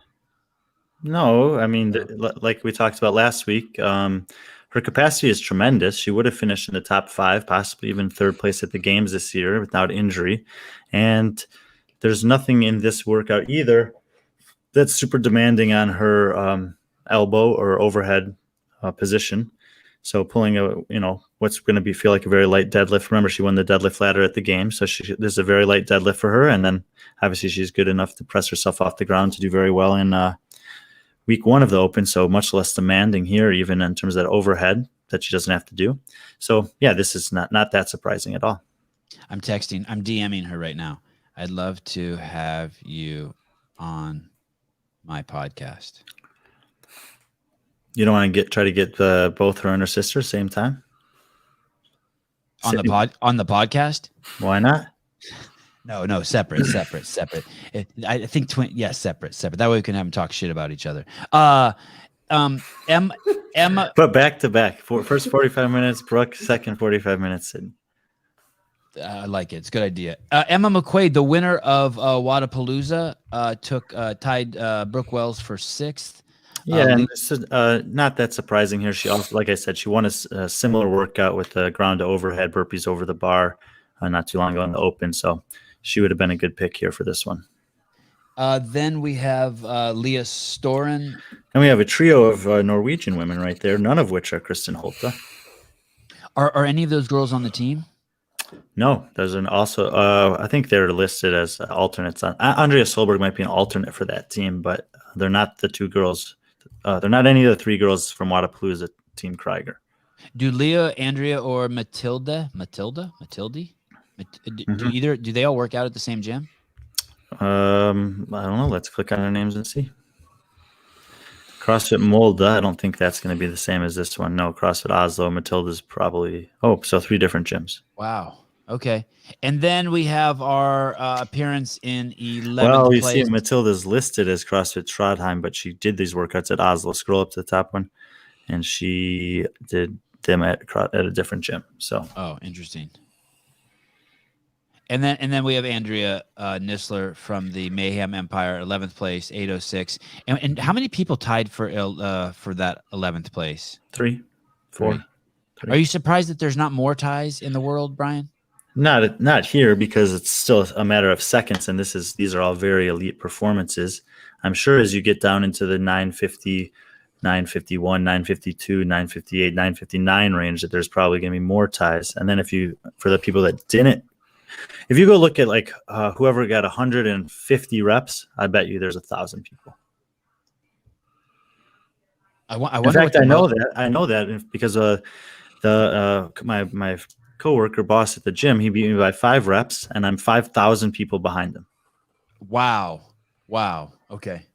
No, I mean, like we talked about last week, her capacity is tremendous. She would have finished in the top 5, possibly even 3rd place at the games this year without injury. And there's nothing in this workout either that's super demanding on her elbow or overhead position. So pulling what's going to feel like a very light deadlift. Remember, she won the deadlift ladder at the game, so there's a very light deadlift for her. And then obviously she's good enough to press herself off the ground to do very well in week 1 of the Open. So much less demanding here, even in terms of that overhead that she doesn't have to do. So yeah, this is not that surprising at all. I'm DMing her right now. I'd love to have you on my podcast. You don't want to try to get both her and her sister same time on the podcast? Why not? No, separate. I think separate. That way we can have them talk shit about each other. Emma. But back to back. First 45 minutes, Brooke. Second 45 minutes, Sydney. I like it. It's a good idea. Emma McQuaid, the winner of Wadapalooza, tied Brooke Wells for 6th. Yeah, and this is not that surprising here. She also, like I said, she won a similar workout with the ground to overhead burpees over the bar not too long ago in the open. So she would have been a good pick here for this one. Then we have Leah Storen. And we have a trio of Norwegian women right there, none of which are Kristen Holte. Are any of those girls on the team? No, there's also I think they're listed as alternates. Andrea Solberg might be an alternate for that team, but they're not the two girls. They're not any of the 3 girls from Wadapalooza Team Krieger. Do Leah, Andrea, or Matilde? Do they all work out at the same gym? I don't know. Let's click on their names and see. CrossFit Molde, I don't think that's going to be the same as this one. No, CrossFit Oslo, Matilda's probably... Oh, so 3 different gyms. Wow. Okay. And then we have our appearance in 11th Well, you place. see Matilda's listed as CrossFit Trondheim, but she did these workouts at Oslo. Scroll up to the top one. And she did them at a different gym. So. Oh, interesting. And then we have Andrea Nisler from the Mayhem Empire, 11th place, 806. And how many people tied for that 11th place? 3, 4. 3. Are you surprised that there's not more ties in the world, Brian? Not here, because it's still a matter of seconds, and these are all very elite performances. I'm sure as you get down into the 950, 951, 952, 958, 959 range, that there's probably going to be more ties. And then for the people that didn't, if you go look at like whoever got 150 reps, I bet you there's 1,000 people. In fact, I know that because my coworker boss at the gym, he beat me by 5 reps, and I'm 5,000 people behind him. Wow. Okay.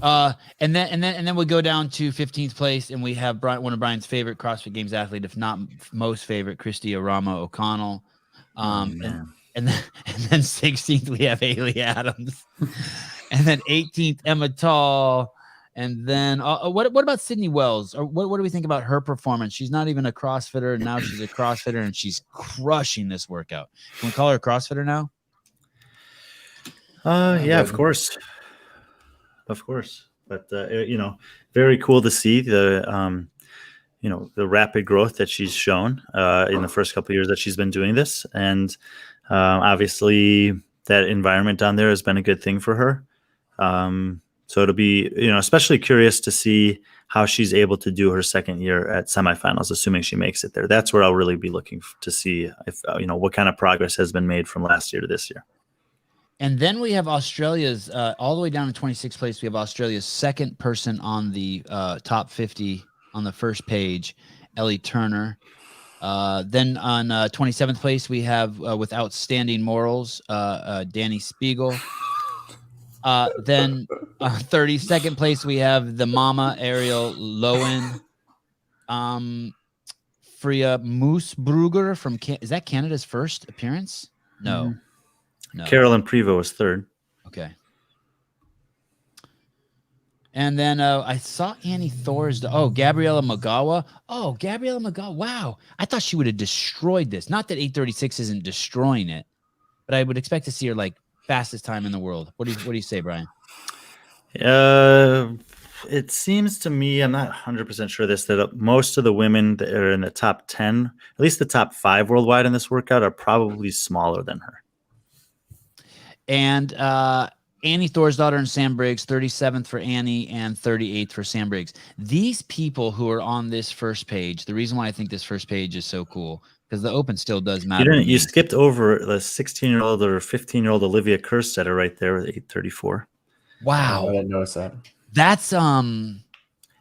And then we go down to 15th place, and we have one of Brian's favorite CrossFit Games athlete, if not most favorite, Christy Arama O'Connell. And then 16th we have Hayley Adams, and then 18th Emma Tall, and then what about Sydney Wells? Or what do we think about her performance? She's not even a CrossFitter, and now she's a CrossFitter, and she's crushing this workout. Can we call her a CrossFitter now? Yeah, of course. But very cool to see the rapid growth that she's shown in the first couple of years that she's been doing this. And obviously that environment down there has been a good thing for her. So it'll be, especially curious to see how she's able to do her second year at semifinals, assuming she makes it there. That's where I'll really be looking to see if, what kind of progress has been made from last year to this year. And then we have Australia's all the way down to 26th place. We have Australia's second person on the top 50 on the first page, Ellie Turner. Then on 27th place, we have with outstanding morals, Danny Spiegel. Then 32nd place, we have the mama, Ariel Lowen. Freya Moosbrugger from is that Canada's first appearance? No. Mm-hmm. No. Carolyn Prevost was 3rd. Okay. And then I saw Annie Thor's. Gabriella Magawa. Oh, Gabriella Magawa. Wow. I thought she would have destroyed this. Not that 836 isn't destroying it, but I would expect to see her like fastest time in the world. What do you say, Brian? It seems to me, I'm not 100% sure that most of the women that are in the top 10, at least the top 5 worldwide in this workout, are probably smaller than her. And Annie Thorsdottir and Sam Briggs, 37th for Annie and 38th for Sam Briggs. These people who are on this first page, the reason why I think this first page is so cool, because the open still does matter. You skipped over the 16-year-old or 15-year-old Olivia Kerstetter right there with 834. Wow. I didn't notice that. That's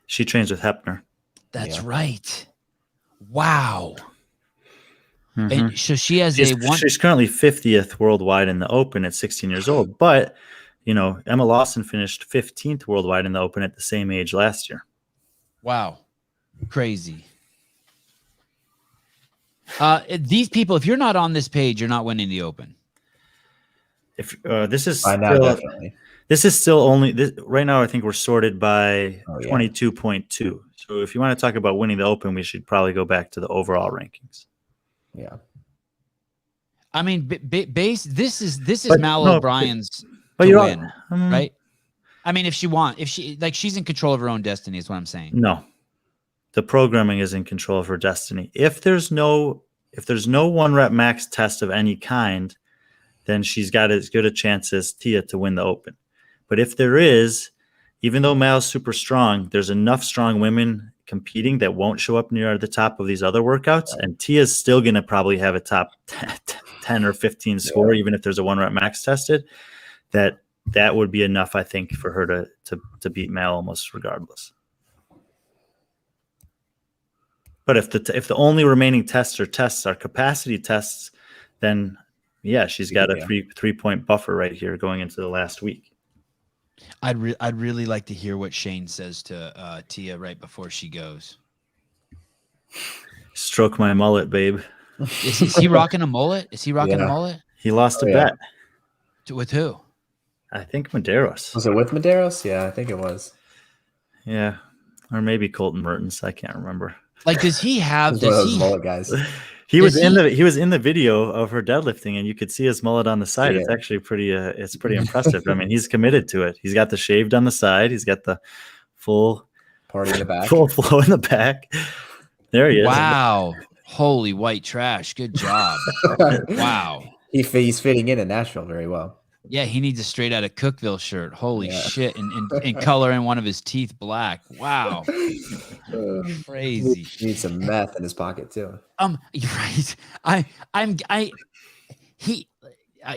she trains with Hepner. That's right. Wow. Mm-hmm. And so she has she's currently 50th worldwide in the open at 16 years old, but Emma Lawson finished 15th worldwide in the open at the same age last year. Wow. Crazy. These people, if you're not on this page, you're not winning the open. if this is By now, definitely. This is still only this, right now. I think we're sorted by 22.2. So if you want to talk about winning the Open, we should probably go back to the overall rankings. Yeah. I mean, base. This is Mal O'Brien's but to you're win, right? I mean, if she's in control of her own destiny, is what I'm saying. No, the programming is in control of her destiny. If there's no 1-rep max test of any kind, then she's got as good a chance as Tia to win the Open. But if there is, even though Mal's super strong, there's enough strong women competing that won't show up near the top of these other workouts, and Tia's still going to probably have a top 10 or 15 score, even if there's a 1-rep max tested. That would be enough, I think, for her to beat Mal almost regardless. But if the only remaining tests are capacity tests, then yeah, she's got a 3-point buffer right here going into the last week. I'd really like to hear what Shane says to Tia right before she goes. Stroke my mullet, babe. Is he rocking a mullet? Is he rocking a mullet? He lost a bet. With who? I think Medeiros. Was it with Medeiros? Yeah, I think it was. Yeah, or maybe Colton Mertens. I can't remember. Like, does he have? Mullet guys. He was in the video of her deadlifting, and you could see his mullet on the side. Yeah. It's actually pretty. It's pretty impressive. I mean, he's committed to it. He's got the shaved on the side. He's got the full party in the back. Full flow in the back. There he is. Wow! Holy white trash! Good job. Wow. He's fitting in Nashville very well. Yeah, he needs a straight out of Cookville shirt. Holy shit. And coloring one of his teeth black. Wow. Crazy. He needs some meth in his pocket too. You're right.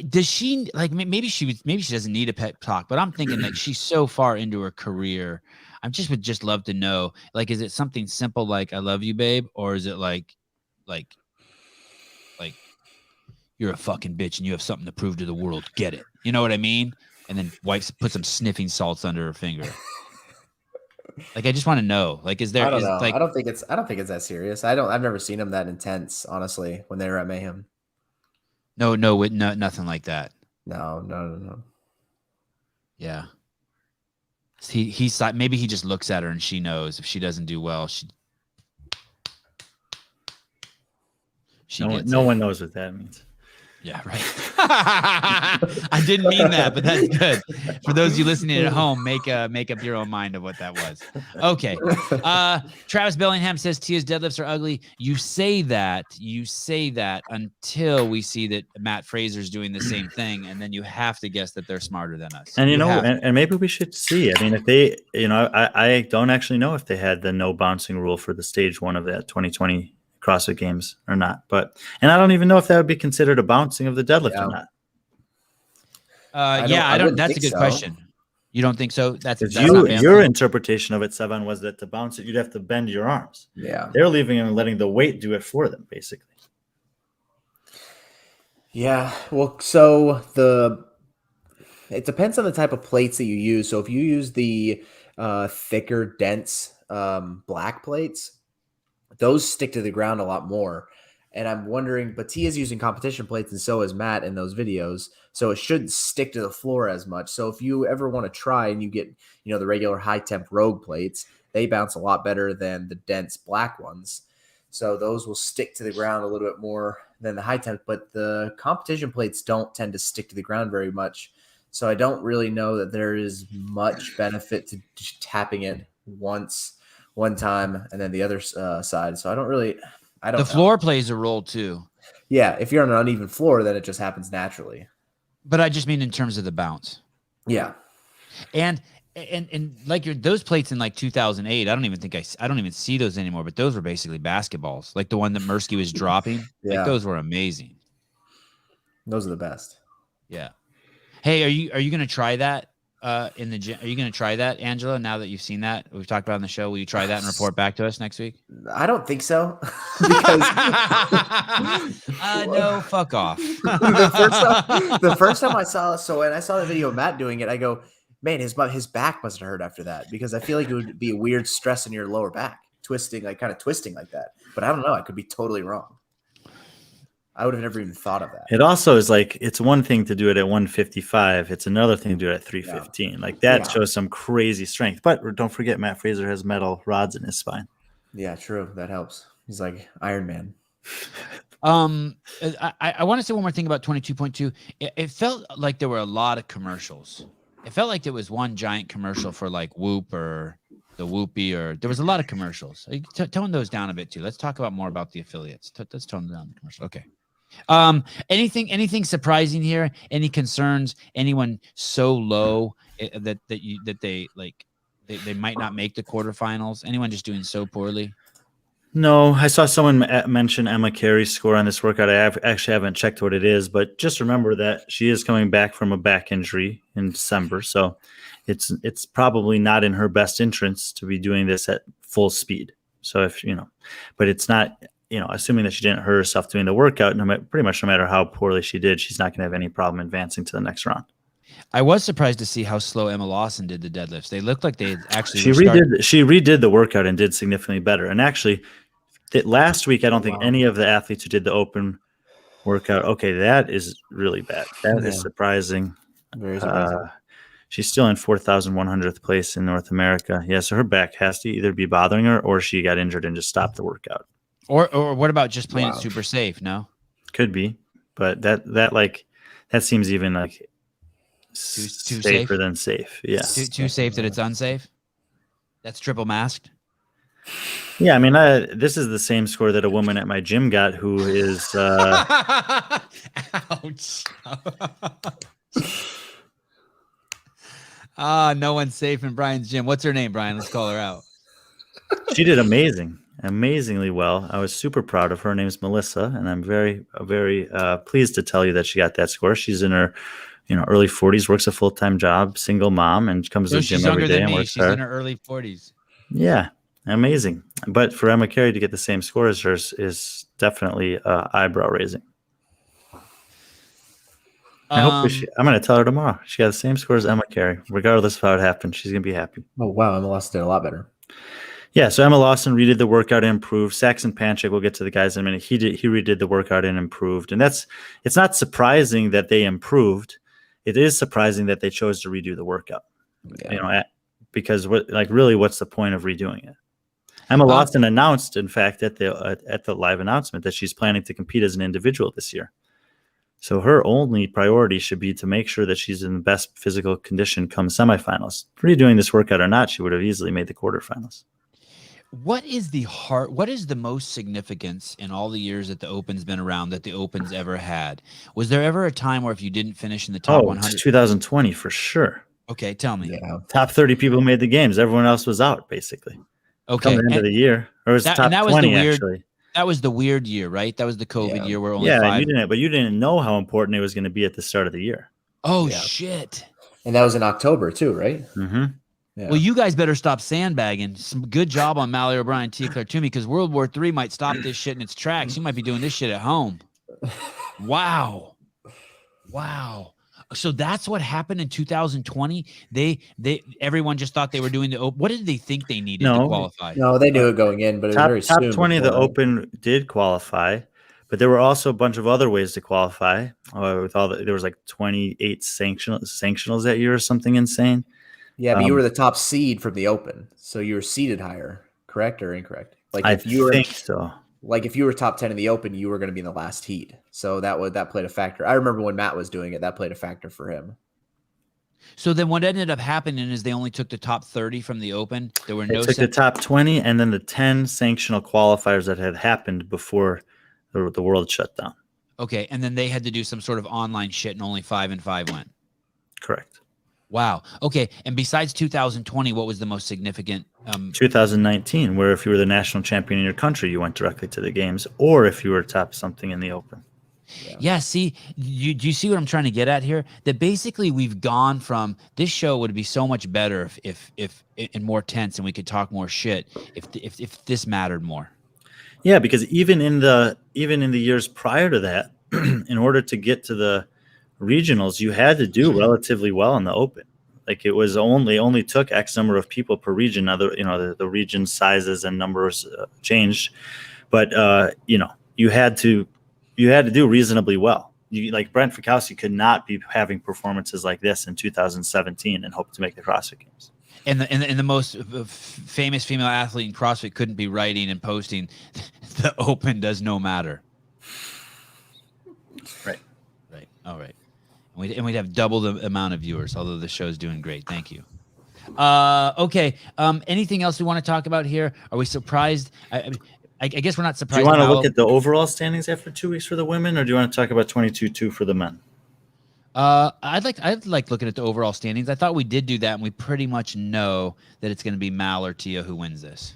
Does she like, maybe she doesn't need a pep talk, but I'm thinking like she's so far into her career. I would just love to know, like, is it something simple like I love you, babe? Or is it like you're a fucking bitch and you have something to prove to the world. Get it. You know what I mean? And then put some sniffing salts under her finger. Like, I just want to know. Like, is there? I don't know. I don't think it's that serious. I've never seen him that intense, honestly, when they were at Mayhem. No, nothing like that. No. Yeah. He's like, maybe he just looks at her and she knows if she doesn't do well, no one knows what that means. Yeah, right. I didn't mean that, but that's good. For those of you listening at home, make up your own mind of what that was. Okay. Travis Bellingham says Tia's deadlifts are ugly. You say that until we see that Matt Fraser's doing the same thing, and then you have to guess that they're smarter than us. And and maybe we should see. I mean, if they, I don't actually know if they had the no bouncing rule for the stage 1 of that 2020 CrossFit Games or not, and I don't even know if that would be considered a bouncing of the deadlift or not. I don't. That's a good question. You don't think so? That's your interpretation of it, Sevan, was that to bounce it, you'd have to bend your arms. Yeah, they're leaving and letting the weight do it for them, basically. Yeah, well, so it depends on the type of plates that you use. So if you use the thicker, dense black plates, those stick to the ground a lot more. And I'm wondering, but Tia's using competition plates and so is Matt in those videos. So it shouldn't stick to the floor as much. So if you ever want to try and you get, the regular high temp Rogue plates, they bounce a lot better than the dense black ones. So those will stick to the ground a little bit more than the high temp, but the competition plates don't tend to stick to the ground very much. So I don't really know that there is much benefit to just tapping it one time and then the other side. So I don't know. The floor plays a role too. Yeah. If you're on an uneven floor, then it just happens naturally. But I just mean in terms of the bounce. Yeah. And like those plates in like 2008, I don't even see those anymore, but those were basically basketballs. Like the one that Mirsky was dropping. Yeah. Like those were amazing. Those are the best. Yeah. Hey, are you going to try that? In the gym, are you going to try that, Angelo? Now that you've seen that, we've talked about it on the show. Will you try that and report back to us next week? I don't think so. Because no, fuck off. the first time I saw, so when I saw the video of Matt doing it, I go, man, his back must have hurt after that, because I feel like it would be a weird stress in your lower back, kind of twisting like that. But I don't know. I could be totally wrong. I would have never even thought of that. It also is like, it's one thing to do it at 155. It's another thing to do it at 315. Like that shows some crazy strength. But don't forget, Matt Fraser has metal rods in his spine. Yeah, true. That helps. He's like Iron Man. I want to say one more thing about 22.2. It felt like there were a lot of commercials. It felt like there was one giant commercial for like Whoop or the Whoopie, or there was a lot of commercials. Tone those down a bit too. Let's talk about more about the affiliates. Let's tone down the commercial. Okay. Anything surprising here? Any concerns? Anyone so low that they might not make the quarterfinals? Anyone just doing so poorly? No, I saw someone mention Emma Carey's score on this workout. I actually haven't checked what it is, but just remember that she is coming back from a back injury in December, so it's probably not in her best interest to be doing this at full speed. So but it's not, assuming that she didn't hurt herself doing the workout, pretty much no matter how poorly she did, she's not going to have any problem advancing to the next round. I was surprised to see how slow Emma Lawson did the deadlifts. They looked like they actually she redid the workout and did significantly better. And actually, last week, I don't think any of the athletes who did the open workout. Okay, that is really bad. That is surprising. Very surprising. She's still in 4,100th place in North America. Yeah, so her back has to either be bothering her or she got injured and just stopped the workout. Or what about just playing it super safe? No, could be, but that seems even like too safer than safe. Yeah, too safe that it's unsafe. That's triple masked. Yeah, I mean, this is the same score that a woman at my gym got who is. Ouch. No one's safe in Brian's gym. What's her name, Brian? Let's call her out. She did amazingly well. I was super proud of her. Her name's Melissa, and I'm very, very pleased to tell you that she got that score. She's in her, early 40s, works a full-time job, single mom, and comes to the gym every day and works She's in her early 40s. Yeah, amazing. But for Emma Carey to get the same score as hers is definitely eyebrow raising. I'm going to tell her tomorrow. She got the same score as Emma Carey, regardless of how it happened. She's going to be happy. Oh, wow. Emma Lawson did a lot better. Yeah, so Emma Lawson redid the workout and improved. Saxon Panchik, we'll get to the guys in a minute. He redid the workout and improved. And it's not surprising that they improved. It is surprising that they chose to redo the workout. Yeah. Because what's the point of redoing it? Emma Lawson announced, in fact, at the live announcement that she's planning to compete as an individual this year. So her only priority should be to make sure that she's in the best physical condition come semifinals. Redoing this workout or not, she would have easily made the quarterfinals. What is the most significance in all the years that the Open's been around that the Open's ever had? Was there ever a time where if you didn't finish in the top 100? 2020 for sure. Okay, tell me. Yeah. Top 30 people made the games. Everyone else was out, basically. Okay. Coming into the year. Or was top 20, actually. That was the weird year, right? That was the COVID year where only 5. You didn't know how important it was going to be at the start of the year. Oh, shit. And that was in October, too, right? Mm-hmm. Yeah. Well, you guys better stop sandbagging. Some good job on Mallory O'Brien, Clair-Toomey, because World War III might stop this shit in its tracks. You might be doing this shit at home. Wow. So that's what happened in 2020. Everyone just thought they were doing the Open. What did they think they needed to qualify? No, they knew it going in, but it was very soon. Top 20 of the Open did qualify, but there were also a bunch of other ways to qualify. There was like 28 sanctionals that year or something insane. Yeah, but you were the top seed from the Open, so you were seeded higher. Correct or incorrect? I think so. Like if you were top 10 in the Open, you were going to be in the last heat. So that played a factor. I remember when Matt was doing it, that played a factor for him. So then what ended up happening is they only took the top 30 from the Open. There were no. They took the top 20 and then the 10 sanctional qualifiers that had happened before the world shut down. Okay, and then they had to do some sort of online shit, and only 5 and 5 went. Correct. Wow. Okay, and besides 2020, what was the most significant? 2019, where if you were the national champion in your country, you went directly to the games, or if you were top something in the Open. Yeah, see, do you see what I'm trying to get at here? That basically we've gone from this show would be so much better if and more tense and we could talk more shit if this mattered more. Yeah, because even in the years prior to that, in order to get to the regionals, you had to do relatively well in the Open. Like it was only took X number of people per region. Now the region sizes and numbers changed, but you you had to do reasonably well. Like Brent Fikowski could not be having performances like this in 2017 and hope to make the CrossFit Games. And the most famous female athlete in CrossFit couldn't be writing and posting, the Open does no matter. Right. All right. And we'd have double the amount of viewers, although the show's doing great. Thank you. Okay. Anything else we want to talk about here? Are we surprised? I guess we're not surprised. Do you want to look at the overall standings after 2 weeks for the women, or do you want to talk about 22-2 for the men? I'd like looking at the overall standings. I thought we did do that, and we pretty much know that it's going to be Mal or Tia who wins this.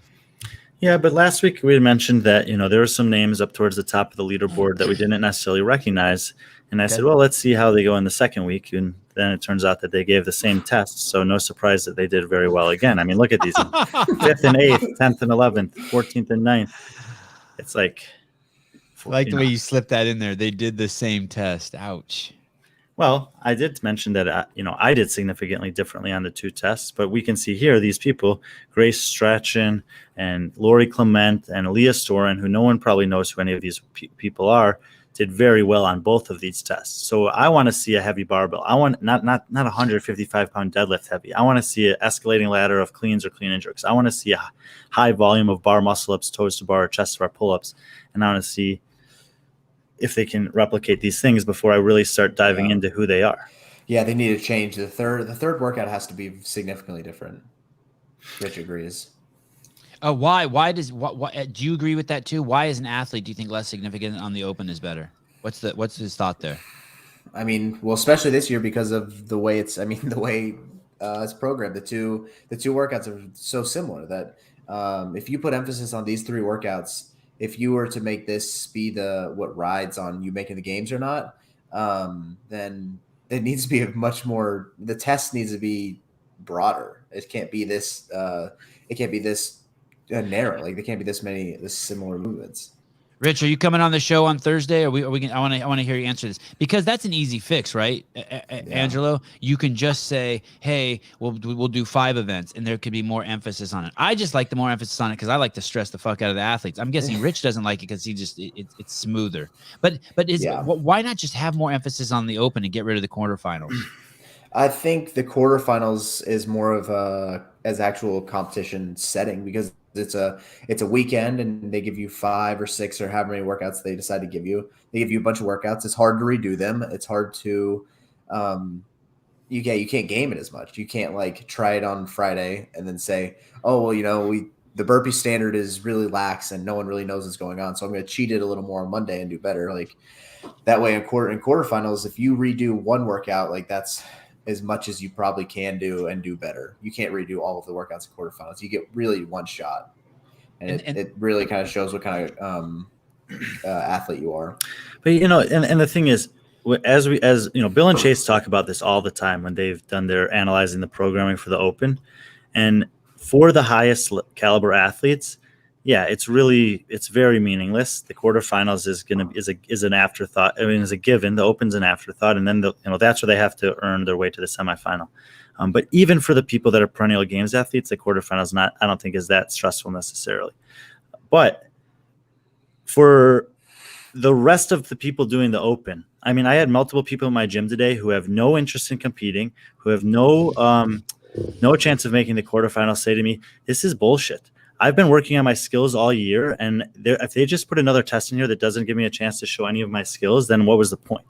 Yeah, but last week we had mentioned that, there were some names up towards the top of the leaderboard that we didn't necessarily recognize. And I said, well, let's see how they go in the second week. And then it turns out that they gave the same tests. So no surprise that they did very well again. I mean, look at these 5th and 8th, 10th and 11th, 14th and 9th. It's like. I like the way you slipped that in there. They did the same test. Ouch. Well, I did mention that, I did significantly differently on the 2 tests, but we can see here these people, Grace Strachan and Lori Clement and Leah Storen, who no one probably knows who any of these people are, did very well on both of these tests. So I want to see a heavy barbell. I want not 155-pound deadlift heavy. I want to see an escalating ladder of cleans or clean and jerks. I want to see a high volume of bar muscle-ups, toes to bar, chest to bar pull-ups, and I want to see if they can replicate these things before I really start diving into who they are. Yeah, they need to change. The third workout has to be significantly different. Rich agrees. Why do you agree with that too? Why as an athlete do you think less significant on the Open is better? What's his thought there? I mean, well, especially this year because of the way it's programmed. The two workouts are so similar that if you put emphasis on these 3 workouts, if you were to make this be what rides on you making the games or not, then it needs to be the test needs to be broader. It can't be this narrow. Like there can't be this similar movements. Rich, are you coming on the show on Thursday? I want to hear you answer this because that's an easy fix, right? Angelo, you can just say, "Hey, we'll do 5 events," and there could be more emphasis on it. I just like the more emphasis on it because I like to stress the fuck out of the athletes. I'm guessing Rich doesn't like it because it's smoother. But why not just have more emphasis on the Open and get rid of the quarterfinals? I think the quarterfinals is more of as actual competition setting because it's a weekend and they give you 5 or 6 or however many workouts they decide to give you. They give you a bunch of workouts. It's hard to redo them. It's hard to you can't game it as much. You can't like try it on Friday and then say, oh well, the burpee standard is really lax and no one really knows what's going on. So I'm going to cheat it a little more on Monday and do better. Like that way in quarterfinals, if you redo one workout, like that's as much as you probably can do and do better. You can't redo all of the workouts in quarterfinals. You get really one shot. And it really kind of shows what kind of athlete you are. But, and the thing is, as Bill and Chase talk about this all the time when they've done their analyzing the programming for the Open. And for the highest caliber athletes, yeah, it's very meaningless. The quarterfinals is an afterthought. I mean, is a given. The Open's an afterthought, and then that's where they have to earn their way to the semifinal. But even for the people that are perennial games athletes, the quarterfinals I don't think is that stressful necessarily. But for the rest of the people doing the Open, I mean, I had multiple people in my gym today who have no interest in competing, who have no chance of making the quarterfinals say to me, "This is bullshit. I've been working on my skills all year, and if they just put another test in here that doesn't give me a chance to show any of my skills, then what was the point?"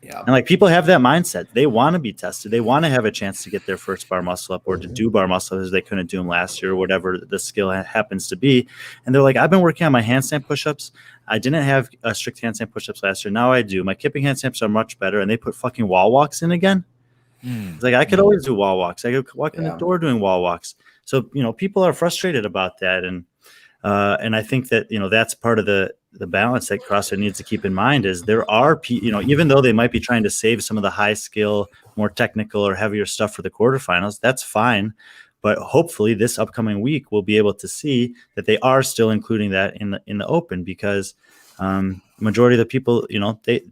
Yeah. And people have that mindset. They want to be tested. They want to have a chance to get their first bar muscle up or to do bar muscle as they couldn't do them last year or whatever the skill happens to be. And they're like, I've been working on my handstand push-ups. I didn't have strict handstand push-ups last year. Now I do. My kipping handstands are much better. And they put fucking wall walks in again. It's like I could always do wall walks. I could walk in the door doing wall walks. So, people are frustrated about that. And I think that, that's part of the balance that CrossFit needs to keep in mind is there are, even though they might be trying to save some of the high skill, more technical or heavier stuff for the quarterfinals, that's fine. But hopefully this upcoming week we'll be able to see that they are still including that in the Open because majority of the people,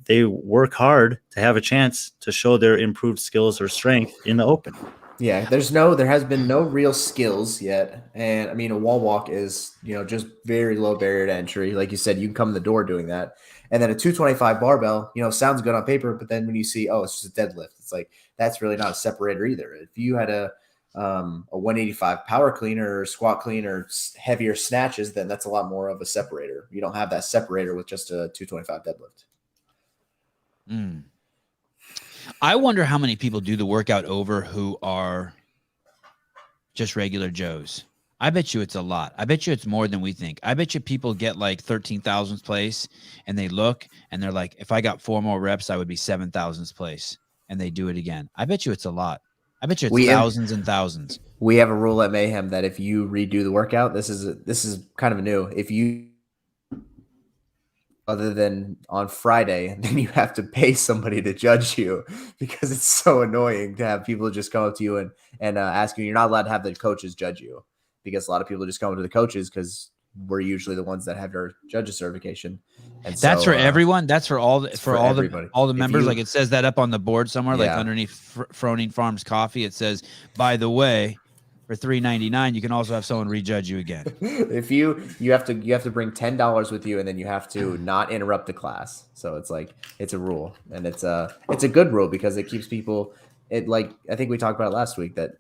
they work hard to have a chance to show their improved skills or strength in the Open. Yeah, there has been no real skills yet. And I mean, a wall walk is, just very low barrier to entry. Like you said, you can come in the door doing that. And then a 225 barbell, sounds good on paper, but then when you see, oh, it's just a deadlift, it's like, that's really not a separator either. If you had a 185 power cleaner or squat clean or heavier snatches, then that's a lot more of a separator. You don't have that separator with just a 225 deadlift. I wonder how many people do the workout over who are just regular Joes. I bet you it's a lot. I bet you it's more than we think. I bet you people get like 13,000th place and they look and they're like, if I got 4 more reps, I would be 7,000th place. And they do it again. I bet you it's a lot. I bet you it's thousands and thousands. We have a rule at Mayhem that if you redo the workout, this is kind of new. If you, other than on Friday, then you have to pay somebody to judge you, because it's so annoying to have people just come up to you and ask you. You're not allowed to have the coaches judge you, because a lot of people just come to the coaches because we're usually the ones that have our judges certification. And that's so, for everyone. That's for all everybody. all the members. Like it says that up on the board somewhere, like underneath Froning Farms Coffee. It says, by the way, for $3.99, you can also have someone rejudge you again. If you have to bring $10 with you, and then you have to not interrupt the class. So it's like, it's a rule, and it's a good rule because it keeps people. Like I think we talked about it last week, that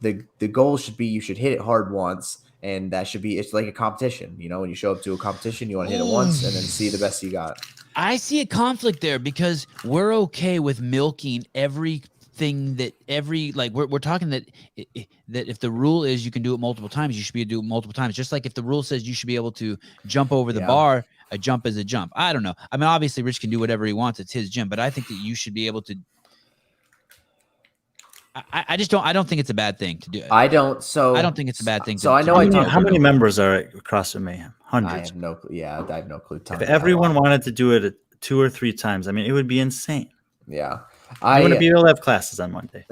the goal should be you should hit it hard once. And that should be, it's like a competition. When you show up to a competition, you want to hit it once and then see the best you got. I see a conflict there, because we're okay with milking everything we're talking that if the rule is you can do it multiple times, you should be able to do it multiple times. Just like if the rule says you should be able to jump over the bar, a jump is a jump. I don't know. I mean, obviously Rich can do whatever he wants. It's his gym, but I think that you should be able to. I don't think it's a bad thing to do. I don't think it's a bad thing. So I know how many members are at CrossFit Mayhem? Hundreds. I have no clue. If everyone wanted to do it 2 or 3 times, I mean, it would be insane. Yeah. I want to be able to have classes on Monday.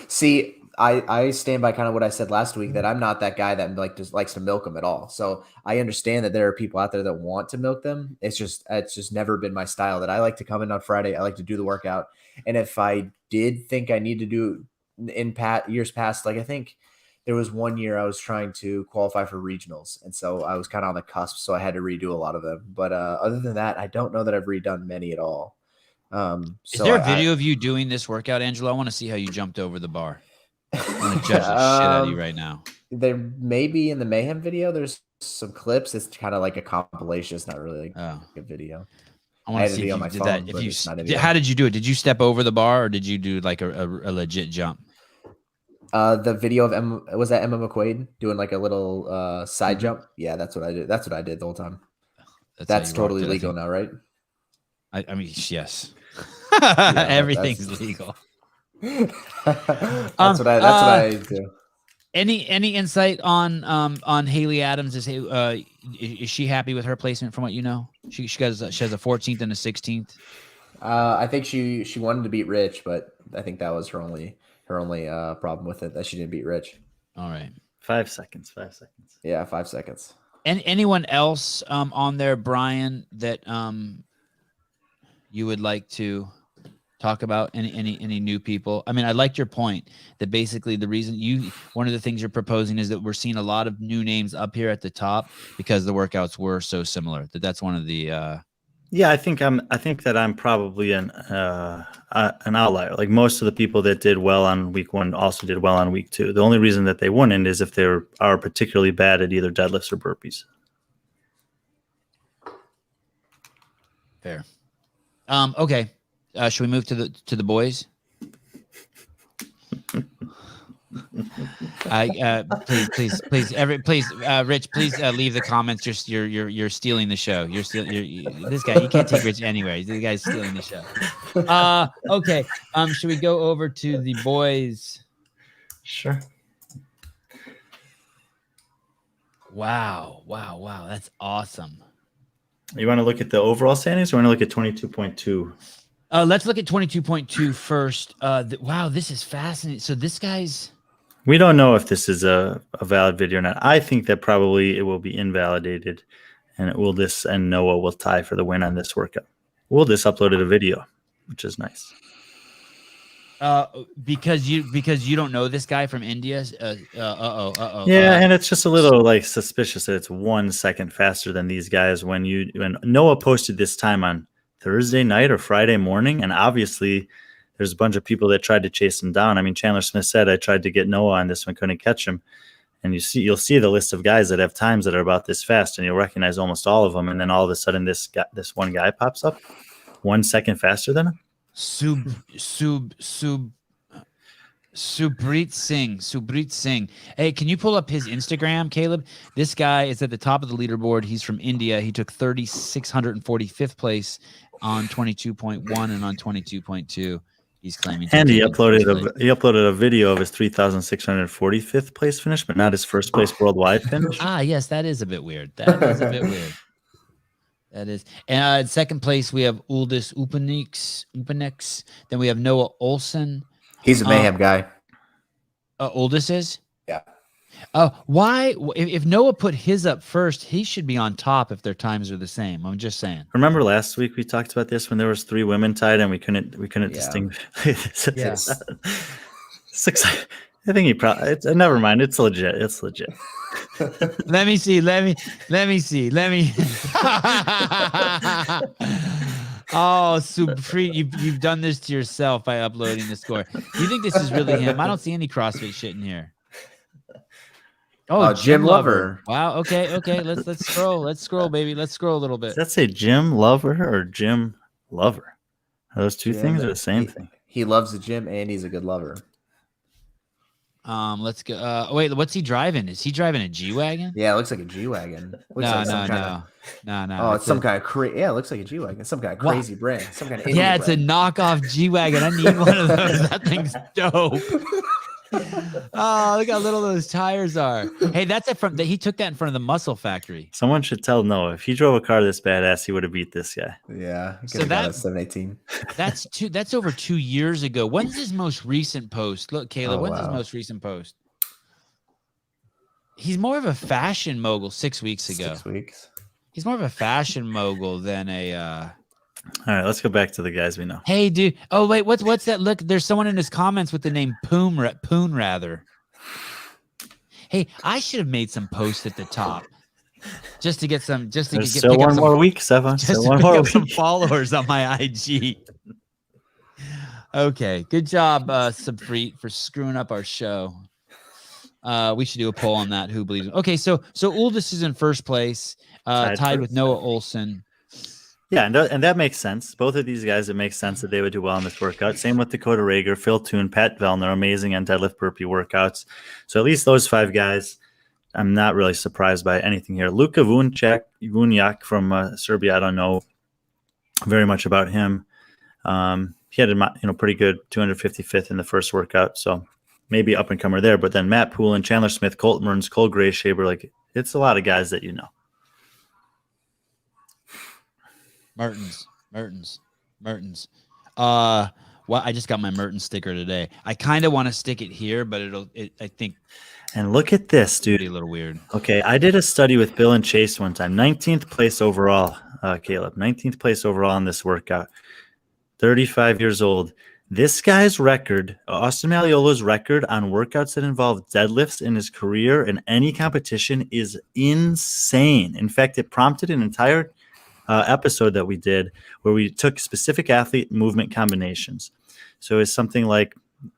See, I stand by kind of what I said last week, that I'm not that guy that just likes to milk them at all. So I understand that there are people out there that want to milk them. It's just never been my style. That I like to come in on Friday. I like to do the workout. And if I did think I need to do in years past, like I think there was one year I was trying to qualify for regionals. And so I was kind of on the cusp. So I had to redo a lot of them. But other than that, I don't know that I've redone many at all. Is there a video of you doing this workout, Angelo? I want to see how you jumped over the bar. I want to judge the shit out of you right now. There may be in the Mayhem video. There's some clips. It's kind of like a compilation. It's not really a video. I want to see if you did that. How did you do it? Did you step over the bar, or did you do like a legit jump? The video of Emma McQuaid doing like a little side jump. Yeah, that's what I did. That's what I did the whole time. That's totally legal now, right? I mean, yes. Yeah, everything's legal. That's what I do. Any insight on Hayley Adams? Is she happy with her placement from what you know? She has a 14th and a 16th. I think she wanted to beat Rich, but I think that was her only problem with it, that she didn't beat Rich. All right. 5 seconds. 5 seconds. Yeah, 5 seconds. And anyone else on there, Brian, that you would like to talk about? Any new people? I mean, I liked your point that basically the reason one of the things you're proposing is that we're seeing a lot of new names up here at the top because the workouts were so similar. That's one of the yeah, I think that I'm probably an outlier. Like most of the people that did well on week 1 also did well on week 2. The only reason that they wouldn't is if they are particularly bad at either deadlifts or burpees. Fair. Okay. Should we move to the boys? Please, Rich, please leave the comments. You're stealing the show. This guy. You can't take Rich anywhere. The guy's stealing the show. Okay. Should we go over to the boys? Sure. Wow. That's awesome. You want to look at the overall standings, or want to look at 22.2? Let's look at 22.2 first. Wow, this is fascinating. So this guy's... We don't know if this is a valid video or not. I think that probably it will be invalidated, and Noah will tie for the win on this workout. Will this uploaded a video, which is nice. Because you don't know this guy from India. Yeah, and it's just a little like suspicious that it's 1 second faster than these guys. When Noah posted this time on Thursday night or Friday morning, and obviously there's a bunch of people that tried to chase him down. I mean, Chandler Smith said I tried to get Noah on this one, couldn't catch him. And you'll see the list of guys that have times that are about this fast, and you'll recognize almost all of them. And then all of a sudden, this one guy pops up 1 second faster than him. Subhreet Singh. Hey, can you pull up his Instagram, Caleb? This guy is at the top of the leaderboard. He's from India. He took 3,645th place on 22.1 and on 22.2. He's claiming. And he uploaded a video of his 3,645th place finish, but not his first place worldwide finish. Yes, that is a bit weird. That is. And second place, we have Uldis Upanex. Then we have Noah Olsen. He's a Mayhem guy. Uldis is? Yeah. Why? If Noah put his up first, he should be on top if their times are the same. I'm just saying. Remember last week we talked about this when there was 3 women tied and we couldn't distinguish. Yes. I think he probably. Never mind. It's legit. Let me see. Oh, Subhreet, you've done this to yourself by uploading the score. You think this is really him? I don't see any CrossFit shit in here. Oh, Jim Lover. Wow. Okay. Let's scroll. Let's scroll, baby. Let's scroll a little bit. Does that say Jim Lover or Jim Lover? Are those two things or the same thing? He loves the gym and he's a good lover. Let's go. Wait, what's he driving? Is he driving a G-Wagon? Yeah, it looks like a G-Wagon. No. Oh, it's some kind of crazy. Yeah, it looks like a G-Wagon. Some kind of crazy brand. Some kind of yeah, it's brand. a knockoff G-Wagon. I need one of those. That thing's dope. Oh, look how little those tires are. Hey, that's it from he took that in front of the Muscle Factory. Someone should tell Noah if he drove a car this badass, he would have beat this guy. Yeah. So that's 718. That's over 2 years ago. When's his most recent post? Look, Caleb, when's his most recent post? He's more of a fashion mogul 6 weeks ago. 6 weeks. He's more of a fashion mogul than a All right, let's go back to the guys we know. Hey, dude. Oh, wait, what's that? Look, there's someone in his comments with the name Poon rather. Hey, I should have made some posts at the top just to get some, Still one more week, Sevan. Just to pick up some followers on my IG. Okay, good job, Subhreet, for screwing up our show. We should do a poll on that. Who believes? Okay, so Uldis is in first place, tied with Noah Olsen. Yeah, and that makes sense. Both of these guys, it makes sense that they would do well in this workout. Same with Dakota Rager, Phil Toon, Pat Vellner, amazing on deadlift burpee workouts. So at least those 5 guys, I'm not really surprised by anything here. Luka Vunjak from Serbia, I don't know very much about him. He had a pretty good 255th in the first workout, so maybe up and comer there. But then Matt Poole and Chandler Smith, Colt Merns, Cole Grayshaber, like it's a lot of guys that you know. Mertens. Well, I just got my Mertens sticker today. I kind of want to stick it here, but I think. And look at this, dude. Be a little weird. Okay, I did a study with Bill and Chase one time. 19th place overall, Caleb. 19th place overall in this workout. 35 years old. This guy's record, Austin Malleola's record on workouts that involve deadlifts in his career in any competition is insane. In fact, it prompted an entire episode that we did where we took specific athlete movement combinations. So it's something like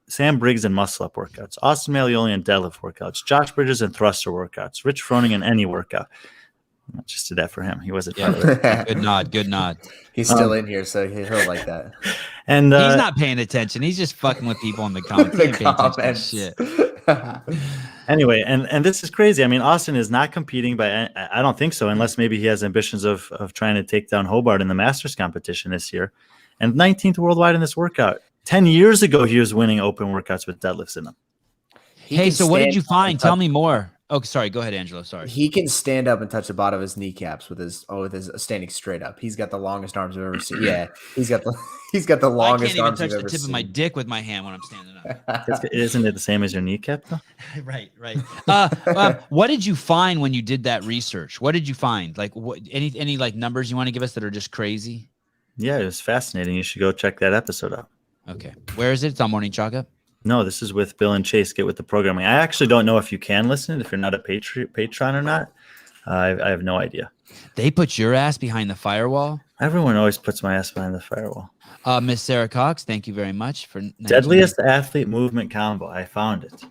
Sam Briggs and muscle up workouts, Austin Malleoli and deadlift workouts, Josh Bridges and thruster workouts, Rich Froning in any workout. I just did that for him. He wasn't. Yeah, good nod. He's still in here, so he'll like that. And he's not paying attention. He's just fucking with people in the comments. He ain't paying attention to shit. Anyway, and this is crazy. I mean, Austin is not competing I don't think so, unless maybe he has ambitions of trying to take down Hobart in the Masters competition this year. And 19th worldwide in this workout. 10 years ago, he was winning open workouts with deadlifts in them. Hey, so what did you find? Tell me more. Oh, sorry. Go ahead, Angelo. Sorry. He can stand up and touch the bottom of his kneecaps with his standing straight up. He's got the longest arms I've ever seen. Yeah, he's got the longest arms I've ever seen. I can't even touch the tip of my dick with my hand when I'm standing up. Isn't it the same as your kneecap, though? Right. What did you find when you did that research? What did you find? Like, what? Any like numbers you want to give us that are just crazy? Yeah, it was fascinating. You should go check that episode out. Okay. Where is it? It's on Morning Chalk Up. No, this is with Bill and Chase. Get with the programming. I actually don't know if you can listen if you're not a Patreon or not. I have no idea. They put your ass behind the firewall. Everyone always puts my ass behind the firewall. Miss Sarah Cox, thank you very much for Deadliest athlete movement combo. I found it.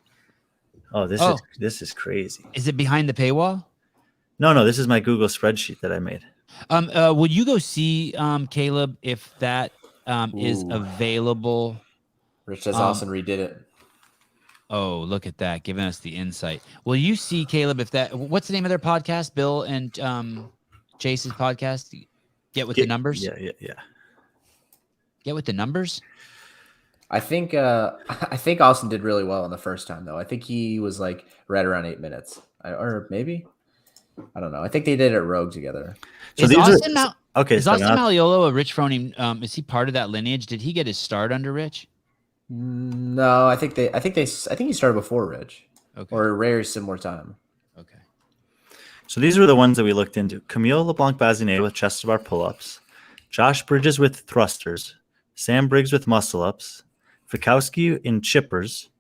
Oh, this is crazy. Is it behind the paywall? No, this is my Google spreadsheet that I made. Would you go see Caleb if that is available? Rich says Austin redid it. Oh, look at that, giving us the insight. Will you see Caleb if that? What's the name of their podcast? Bill and Chase's podcast. Get with the numbers. Yeah. Get with the numbers. I think Austin did really well on the first time though. I think he was like right around 8 minutes, or maybe I don't know. I think they did it at Rogue together. So Is Austin Austin Malleolo a Rich Froning? Is he part of that lineage? Did he get his start under Rich? No, I think he started before Rich, or a very similar time. Okay. So these were the ones that we looked into. Camille LeBlanc-Bazinet with chest to bar pull-ups, Josh Bridges with thrusters, Sam Briggs with muscle-ups, Fikowski in chippers,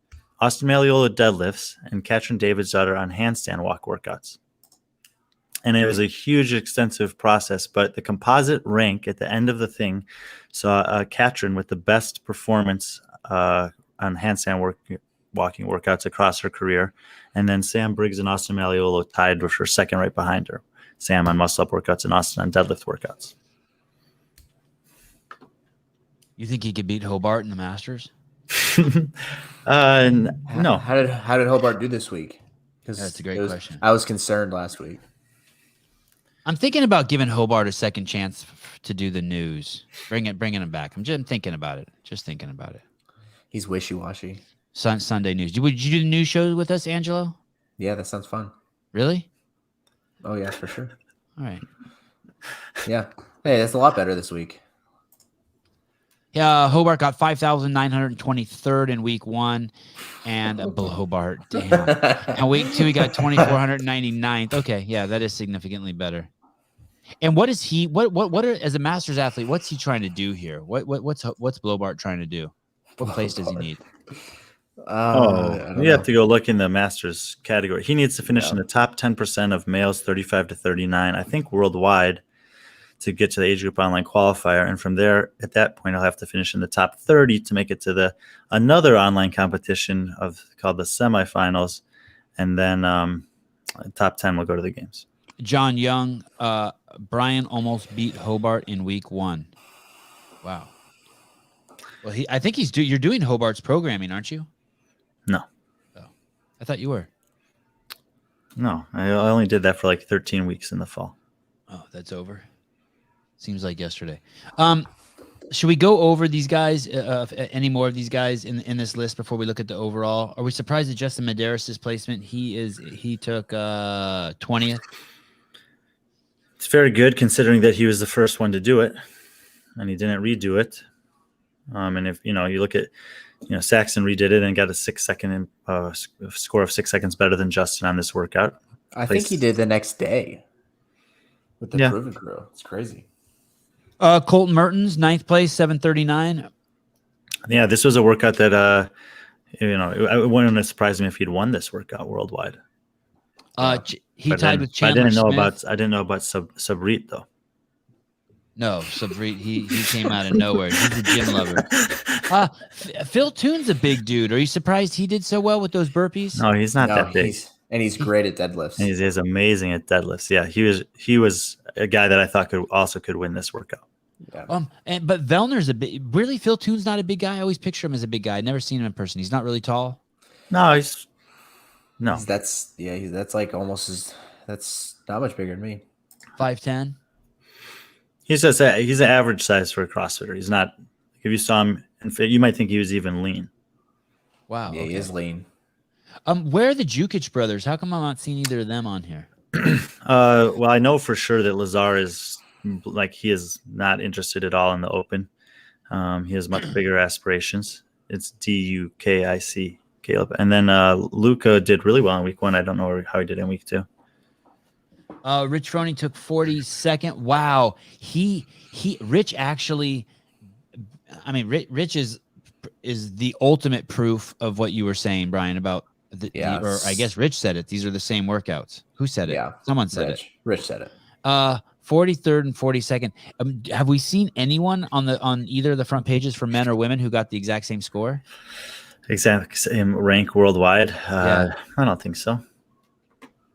Austin Malleolo deadlifts, and Katrin Davidsdottir on handstand walk workouts. And it was a huge, extensive process, but the composite rank at the end of the thing saw Katrin with the best performance on handstand walking workouts across her career. And then Sam Briggs and Austin Malleolo tied with her second right behind her. Sam on muscle-up workouts and Austin on deadlift workouts. You think he could beat Hobart in the Masters? No. How did Hobart do this week? That's a great question. I was concerned last week. I'm thinking about giving Hobart a second chance to do the news. Bringing him back. I'm just thinking about it. He's wishy-washy. Sunday news. Would you do the news show with us, Angelo? Yeah, that sounds fun. Really? Oh yeah, for sure. All right. Yeah. Hey, that's a lot better this week. Yeah, Hobart got 5,923rd in week 1, and below Hobart, damn. And week 2, he got 2,499th. Okay, yeah, that is significantly better. And what is he? As a Masters athlete, what's he trying to do here? What's Blowbart trying to do? What place does he need? You have to go look in the Masters category. He needs to finish in the top 10% of males 35 to 39. I think worldwide, to get to the age group online qualifier, and from there, at that point, I'll have to finish in the top 30 to make it to another online competition called the semifinals, and then top 10 will go to the games. John Young, Brian almost beat Hobart in week 1. Wow. Well, I think you're doing Hobart's programming, aren't you? No. Oh, I thought you were. No, I only did that for like 13 weeks in the fall. Oh, that's over. Seems like yesterday. Should we go over these guys, any more of these guys in this list before we look at the overall? Are we surprised at Justin Medeiros' placement? He took 20th. It's very good considering that he was the first one to do it, and he didn't redo it. And if you look at, Saxon redid it and got a 6 second score of 6 seconds better than Justin on this workout. I think he did the next day with the Proven Crew. It's crazy. Colton Mertens, 9th place, 739. Yeah, this was a workout that it wouldn't have surprised me if he'd won this workout worldwide. He tied with Chandler I didn't know about Subhreet though. No, Subhreet, he came out of nowhere. He's a gym lover. Phil Toon's a big dude. Are you surprised he did so well with those burpees? No, he's not that big. He's great at deadlifts. And he's amazing at deadlifts. Yeah, he was a guy that I thought could win this workout. Yeah. But Vellner's really Phil Toon's not a big guy. I always picture him as a big guy. I've never seen him in person. He's not really tall. No, that's not much bigger than me. 5'10". He's an average size for a CrossFitter. He's not. If you saw him, you might think he was even lean. Wow. Yeah, he is lean. Where are the Jukic brothers? How come I'm not seeing either of them on here? Well, I know for sure that Lazar is he is not interested at all in the Open. He has much bigger aspirations. It's DUKIC, Caleb. And then Luca did really well in week 1. I don't know how he did in week 2. Rich Froning took 42nd. Wow. Rich actually, Rich is the ultimate proof of what you were saying, Brian, about or I guess Rich said it. These are the same workouts. Who said it? Yeah, Someone said it. Rich said it. 43rd and 42nd. Have we seen anyone on either of the front pages for men or women who got the exact same score? Exact same rank worldwide? Yeah. I don't think so.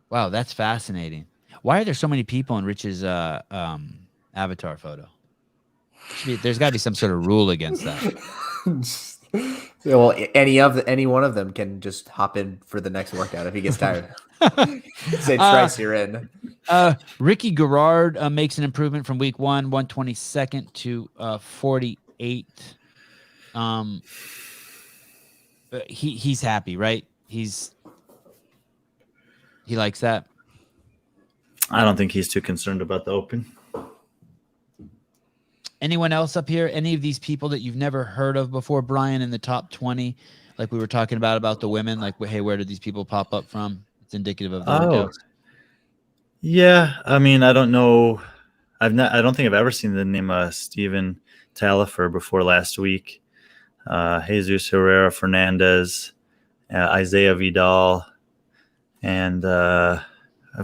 Wow, that's fascinating. Why are there so many people in Rich's avatar photo? There's got to be some sort of rule against that. Well, any one of them can just hop in for the next workout if he gets tired. Say twice, you're in. Ricky Garrard makes an improvement from week 1, 122nd to 48. He's happy, right? He likes that. I don't think he's too concerned about the open. Anyone else up here? Any of these people that you've never heard of before, Brian, in the top 20? Like we were talking about the women. Like, hey, where did these people pop up from? It's indicative of the workouts. Yeah, I mean, I don't know. I don't think I've ever seen the name Steven Talifer before last week. Jesus Herrera Fernandez, Isaiah Vidal, and of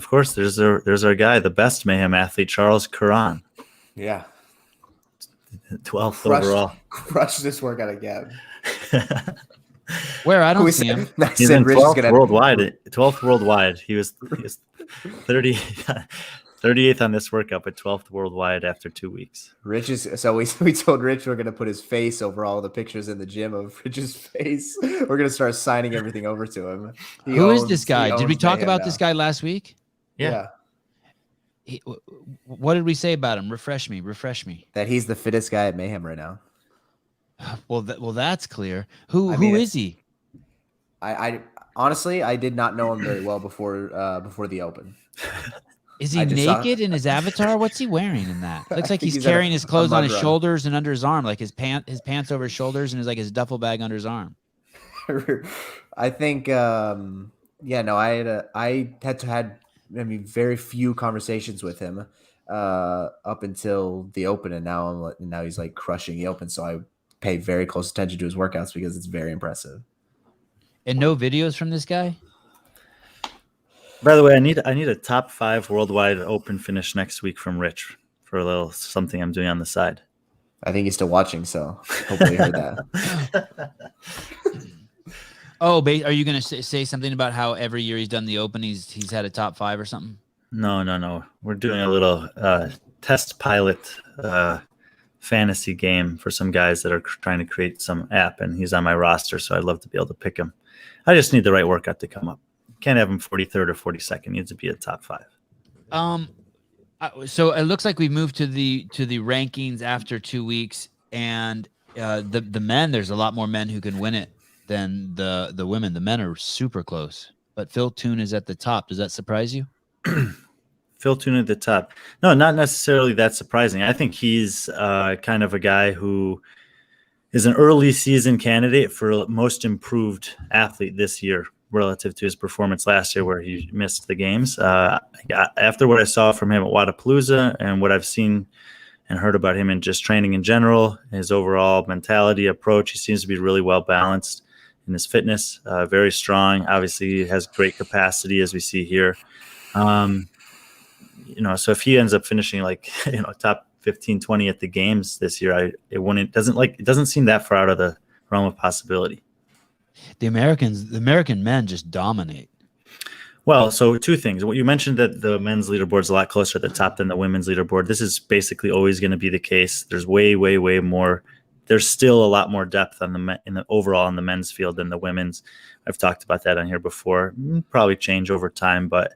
course, there's our guy, the best Mayhem athlete, Charles Curran. Yeah. 12th overall. Crushed this workout again. Where? I don't see him. He's in 12th worldwide. 12th worldwide. He was 38th on this workout, but 12th worldwide after 2 weeks. So we told Rich we're going to put his face over all the pictures in the gym of Rich's face. We're going to start signing everything over to him. Who is this guy? Did we talk about this guy last week? Yeah. What did we say about him? Refresh me. That he's the fittest guy at Mayhem right now. Well, that's clear. Who is he? I honestly, I did not know him very well before the open. Is he naked in his avatar? What's he wearing in that? Looks like he's carrying his clothes on his shoulders and under his arm, like his pants over his shoulders and his duffel bag under his arm. I think, I had very few conversations with him up until the open, and now he's like crushing the open. So I pay very close attention to his workouts because it's very impressive. And no videos from this guy? By the way, I need a top 5 worldwide open finish next week from Rich for a little something I'm doing on the side. I think he's still watching, so hopefully you heard that. Oh, are you going to say something about how every year he's done the open, he's had a top 5 or something? No. We're doing a little test pilot fantasy game for some guys that are trying to create some app, and he's on my roster, so I'd love to be able to pick him. I just need the right workout to come up. Can't have him 43rd or 42nd. Needs to be a top 5. So it looks like we moved to the rankings after 2 weeks, and the men. There's a lot more men who can win it than the women. The men are super close, but Phil Toon is at the top. Does that surprise you? Phil Toon at the top. No, not necessarily that surprising. I think he's kind of a guy who is an early season candidate for most improved athlete this year relative to his performance last year where he missed the games. After what I saw from him at Wadapalooza and what I've seen and heard about him in just training in general, his overall mentality, approach, he seems to be really well balanced in his fitness, very strong. Obviously, he has great capacity, as we see here. So if he ends up finishing top 15, 20 at the games this year, it doesn't seem that far out of the realm of possibility. The American men just dominate. Well, so 2 things. What you mentioned that the men's leaderboard is a lot closer at the top than the women's leaderboard. This is basically always going to be the case. There's way, way, way more. There's still a lot more depth on the overall in the men's field than the women's. I've talked about that on here before. Probably change over time, but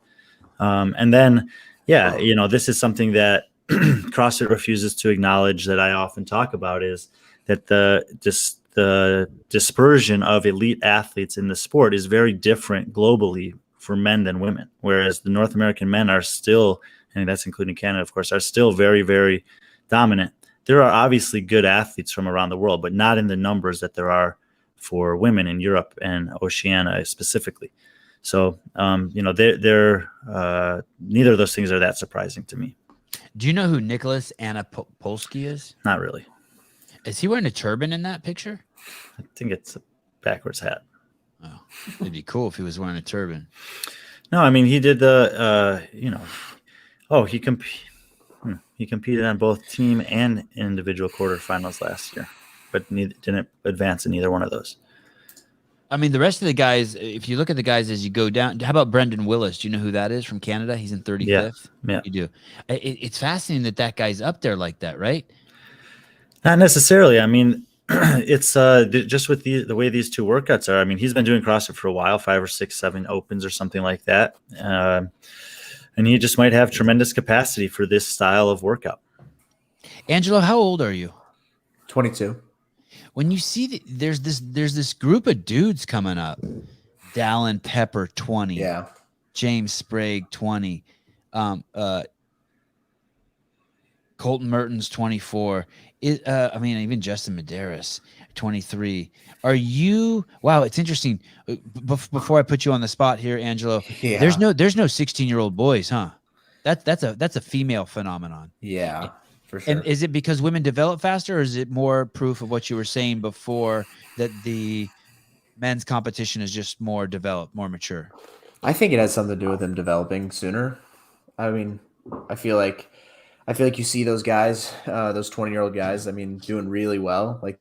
and then this is something that CrossFit refuses to acknowledge that I often talk about is that the dispersion of elite athletes in the sport is very different globally for men than women, whereas the North American men are still, and that's including Canada, of course, are still very, very dominant. There are obviously good athletes from around the world, but not in the numbers that there are for women in Europe and Oceania specifically. So, neither of those things are that surprising to me. Do you know who Nicholas Anapolsky is? Not really. Is he wearing a turban in that picture? I think it's a backwards hat. Oh, it'd be cool if he was wearing a turban. No, I mean he did the he competed on both team and individual quarterfinals last year, but didn't advance in either one of those. I mean, the rest of the guys, if you look at the guys as you go down, how about Brendan Willis? Do you know who that is from Canada? He's in 35th. Yeah. You do. It's fascinating that guy's up there like that, right? Not necessarily. I mean, it's just with the way these two workouts are. I mean, he's been doing CrossFit for a while, 5 or 6, 7 opens or something like that. And he just might have tremendous capacity for this style of workout. Angelo, how old are you? 22. When you see there's this group of dudes coming up, Dallin Pepper 20, Yeah. James Sprague 20, Colton Mertens 24. Even Justin Medeiros 23. Are you? Wow, it's interesting. Before I put you on the spot here, Angelo, Yeah. there's no 16-year-old boys, huh? That's a female phenomenon. Yeah, for sure. And is it because women develop faster, or is it more proof of what you were saying before, that the men's competition is just more developed, more mature? I think it has something to do with them developing sooner. I mean, I feel like you see those guys, those 20-year-old guys, I mean, doing really well, like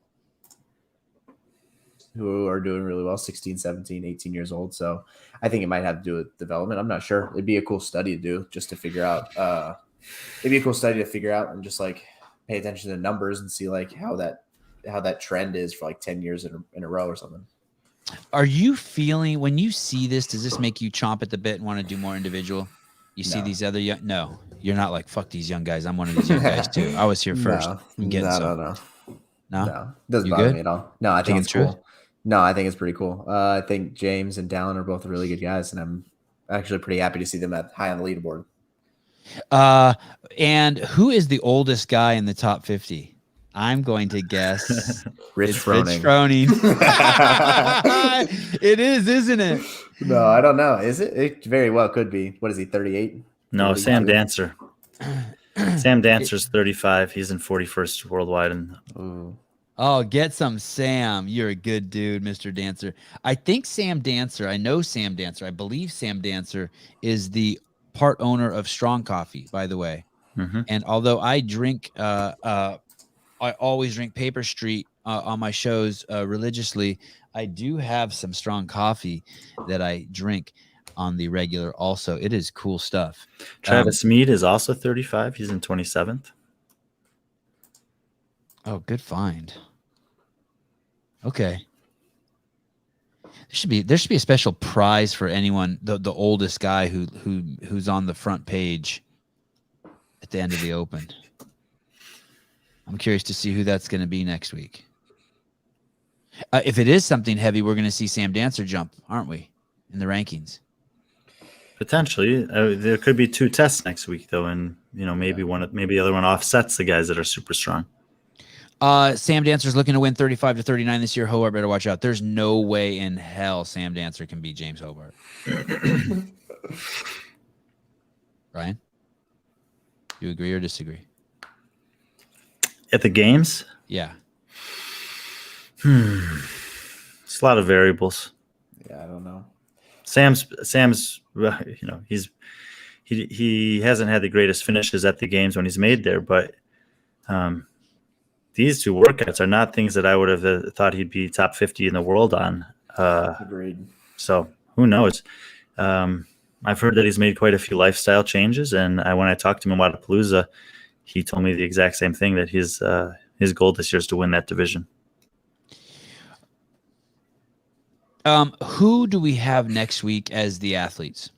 who are doing really well, 16, 17, 18 years old. So I think it might have to do with development. I'm not sure. It'd be a cool study to do just to figure out. And just like pay attention to the numbers and see like how that trend is for like 10 years in a row or something. Are you feeling, when you see this, does this make you chomp at the bit and want to do more individual? You see these other young, no, you're not like, fuck these young guys. I'm one of these young guys too. I was here first. No. Doesn't bother me at all. No, I think it's cool. No, I think it's pretty cool. I think James and Dallin are both really good guys, and I'm actually pretty happy to see them high on the leaderboard. And who is the oldest guy in the top 50? I'm going to guess Rich Froning. It is, isn't it? No, I don't know. Is it? It very well could be. What is he, 38? No, Sam Dancer. Sam Dancer's 35. He's in 41st worldwide. Oh, get some Sam. You're a good dude, Mr. Dancer. I think Sam Dancer, I know Sam Dancer. I believe Sam Dancer is the part owner of Strong Coffee, by the way. Mm-hmm. And although I drink, I always drink Paper Street on my shows religiously, I do have some Strong Coffee that I drink on the regular also. It is cool stuff. Travis Mead is also 35. He's in 27th. Oh, good find. Okay. There should be a special prize for anyone, the oldest guy who's on the front page at the end of the Open. I'm curious to see who that's going to be next week. If it is something heavy, we're going to see Sam Dancer jump, aren't we, in the rankings? Potentially. There could be 2 tests next week, though, and maybe the other one offsets the guys that are super strong. Sam Dancer's looking to win 35 to 39 this year. Hobart better watch out. There's no way in hell Sam Dancer can beat James Hobart. Ryan, you agree or disagree? At the games? Yeah. It's a lot of variables. Yeah, I don't know. Sam's he hasn't had the greatest finishes at the games when he's made there, but these 2 workouts are not things that I would have thought he'd be top 50 in the world on. Agreed. So who knows? I've heard that he's made quite a few lifestyle changes, and when I talked to him in Wadapalooza, he told me the exact same thing, that his goal this year is to win that division. Who do we have next week as the athletes?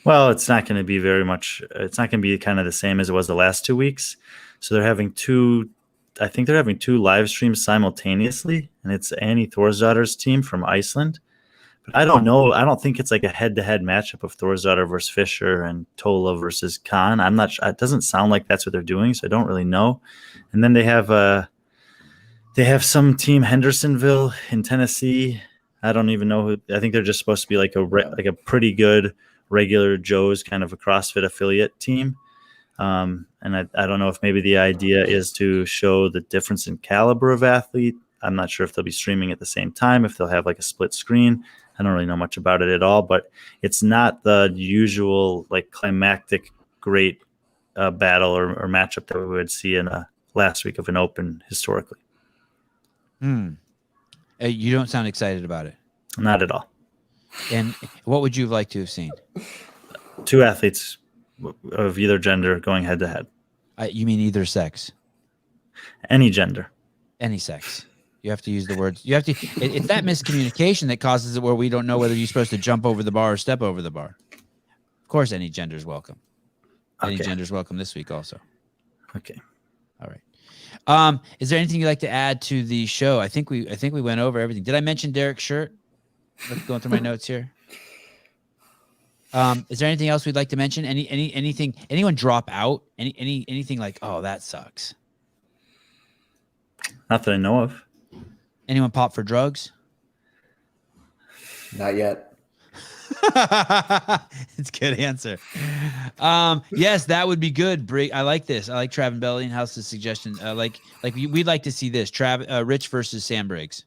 Well, it's not going to be it's not going to be kind of the same as it was the last 2 weeks. So they're having 2 live streams simultaneously, and it's Annie Thorsdottir's team from Iceland. But I don't know. I don't think it's like a head-to-head matchup of Thorsdottir versus Fisher and Tola versus Khan. I'm not sure. It doesn't sound like that's what they're doing, so I don't really know. And then they have some team Hendersonville in Tennessee. I don't even know who. I think they're just supposed to be like a pretty good regular Joe's kind of a CrossFit affiliate team. And I don't know if maybe the idea is to show the difference in caliber of athlete. I'm not sure if they'll be streaming at the same time, if they'll have like a split screen. I don't really know much about it at all, but it's not the usual like climactic great battle or matchup that we would see in a last week of an Open historically. You don't sound excited about it. Not at all. And what would you have liked to have seen? Two athletes of either gender going head to head. You mean either sex? Any gender. Any sex. You have to use the words. You have to. It's that miscommunication that causes it where we don't know whether you're supposed to jump over the bar or step over the bar. Of course, any gender is welcome. Any gender is welcome this week also. Okay. All right. Is there anything you'd like to add to the show? I think we went over everything. Did I mention Derek's shirt? Let's go through my notes here. Is there anything else we'd like to mention? Anything? Anyone drop out? Anything like, oh, that sucks? Not that I know of. Anyone pop for drugs? Not yet. It's a good answer. Yes, that would be good. I like this. I like Trav and Belly and House's suggestion. We'd like to see this. Rich versus Sam Briggs.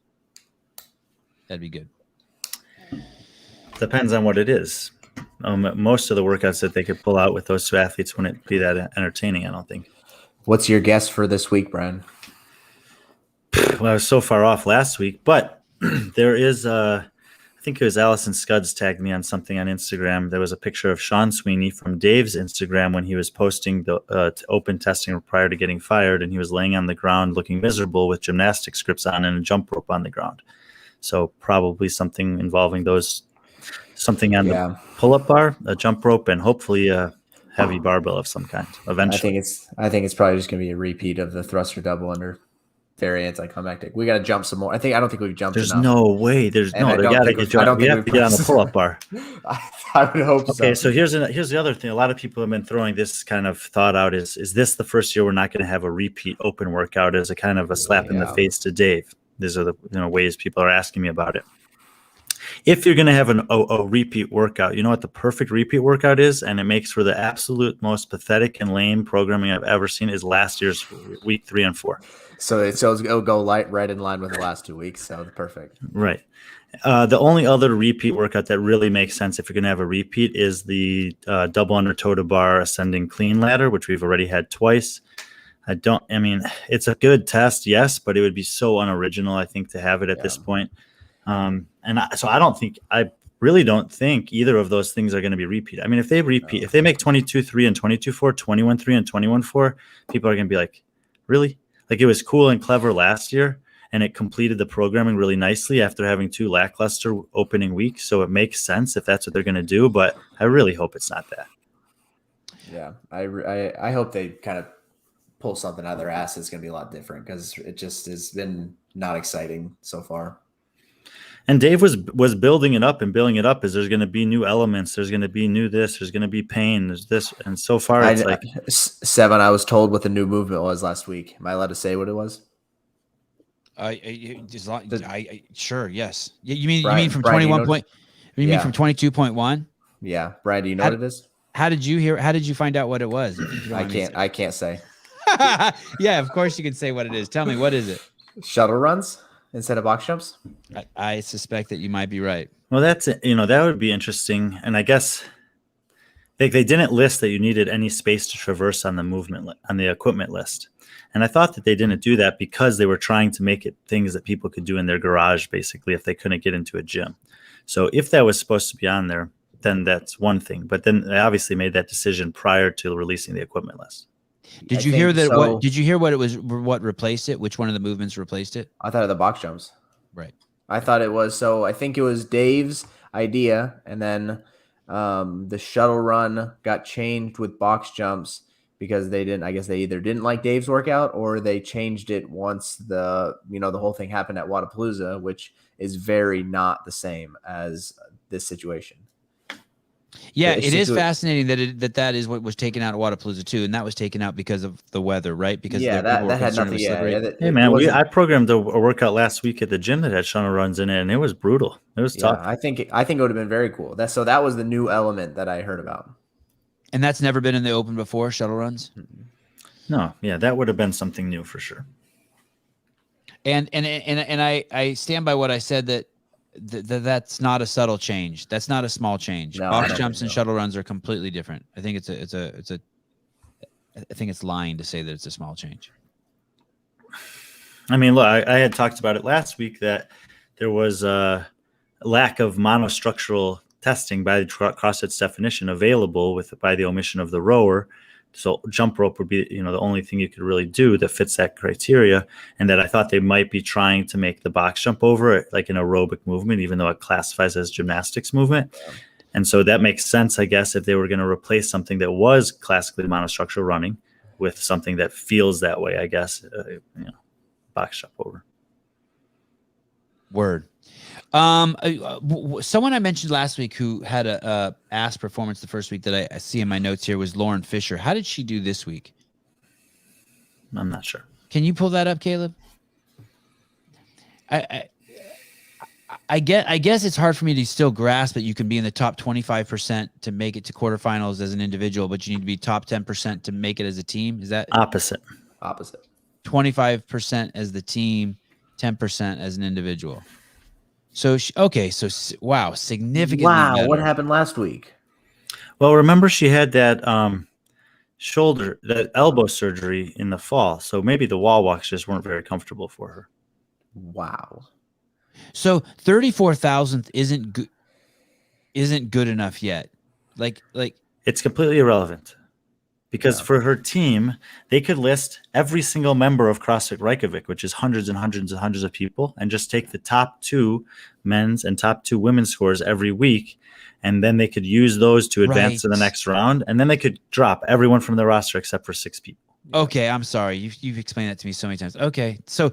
That'd be good. Depends on what it is. Most of the workouts that they could pull out with those two athletes wouldn't be that entertaining, I don't think. What's your guess for this week, Brian? Well, I was so far off last week, but there is I think it was Allison Scuds tagged me on something on Instagram. There was a picture of Sean Sweeney from Dave's Instagram when he was posting the open testing prior to getting fired, and he was laying on the ground looking miserable with gymnastics grips on and a jump rope on the ground. So probably something involving those, something on the pull-up bar, a jump rope, and hopefully a heavy barbell of some kind eventually. I think it's probably just going to be a repeat of the thruster double under. Very anticlimactic. We got to jump some more. I don't think we've jumped There's enough. No way. They got to get jumped. We have to get on the pull-up bar. I would hope so. Okay, so here's the other thing. A lot of people have been throwing this kind of thought out. Is this the first year we're not going to have a repeat open workout as a kind of a slap in the face to Dave? These are the ways people are asking me about it. If you're going to have a repeat workout, you know what the perfect repeat workout is? And it makes for the absolute most pathetic and lame programming I've ever seen is last year's week 3 and 4. So it'll go right in line with the last 2 weeks. So perfect. Right. The only other repeat workout that really makes sense if you're going to have a repeat is the double under toe to bar ascending clean ladder, which we've already had twice. It's a good test, yes, but it would be so unoriginal, I think, to have it at this point. I really don't think either of those things are going to be repeat. I mean, if they repeat, if they make 22-3 and 22-4, 21-3 and 21-4, people are going to be like, really? Like, it was cool and clever last year, and it completed the programming really nicely after having 2 lackluster opening weeks. So it makes sense if that's what they're going to do, but I really hope it's not that. Yeah, I hope they kind of pull something out of their ass. It's going to be a lot different because it just has been not exciting so far. And Dave was building it up and building it up as there's going to be new elements. There's going to be new this. There's going to be pain. There's this. And so far, it's like Sevan. I was told what the new movement was last week. Am I allowed to say what it was? Sure. Yes. You mean from Brian, 21 point? You mean from 22.1? Yeah, Brian. Do you know what it is? How did you find out what it was? I can't say. Yeah, of course you can say what it is. Tell me, what is it? Shuttle runs instead of box jumps? I suspect that you might be right. Well, that's it. That would be interesting. And I guess they didn't list that you needed any space to traverse on the equipment list. And I thought that they didn't do that because they were trying to make it things that people could do in their garage, basically, if they couldn't get into a gym. So if that was supposed to be on there, then that's one thing. But then they obviously made that decision prior to releasing the equipment list. Did you hear that? Did you hear what it was? What replaced it? Which one of the movements replaced it? I thought of the box jumps. Right. I thought it was. So I think it was Dave's idea, and then the shuttle run got changed with box jumps because they didn't. I guess they either didn't like Dave's workout or they changed it once the whole thing happened at Wadapalooza, which is very not the same as this situation. Yeah, it is fascinating that is what was taken out at Wadapalooza too, and that was taken out because of the weather, right? Because that had nothing. Hey man, I programmed a workout last week at the gym that had shuttle runs in it, and it was brutal. It was tough. I think it would have been very cool. That was the new element that I heard about. And that's never been in the open before, shuttle runs? No, yeah, that would have been something new for sure. And I stand by what I said that that's not a subtle change. That's not a small change. No, Box jumps and shuttle runs are completely different. I think I think it's lying to say that it's a small change. I mean, look, I had talked about it last week that there was a lack of monostructural testing by the CrossFit's definition available by the omission of the rower. So jump rope would be, the only thing you could really do that fits that criteria. And that I thought they might be trying to make the box jump over like an aerobic movement, even though it classifies as gymnastics movement. Yeah. And so that makes sense, I guess, if they were going to replace something that was classically monostructural running with something that feels that way, I guess, box jump over. Word. Someone I mentioned last week who had a ass performance the first week that I see in my notes here was Lauren Fisher. How did she do this week? I'm not sure. Can you pull that up, Caleb? I guess it's hard for me to still grasp that you can be in the top 25% to make it to quarterfinals as an individual, but you need to be top 10% to make it as a team. Is that opposite? 25% as the team, 10% as an individual. So, wow, significantly better. What happened last week? Well, remember she had that that elbow surgery in the fall. So maybe the wall walks just weren't very comfortable for her. Wow. So 34,000th isn't good enough yet. Like it's completely irrelevant. Because for her team, they could list every single member of CrossFit Reykjavik, which is hundreds and hundreds and hundreds of people, and just take the top 2 men's and top 2 women's scores every week. And then they could use those to advance to the next round. And then they could drop everyone from the roster except for 6 people. Okay, I'm sorry. You've explained that to me so many times. Okay, so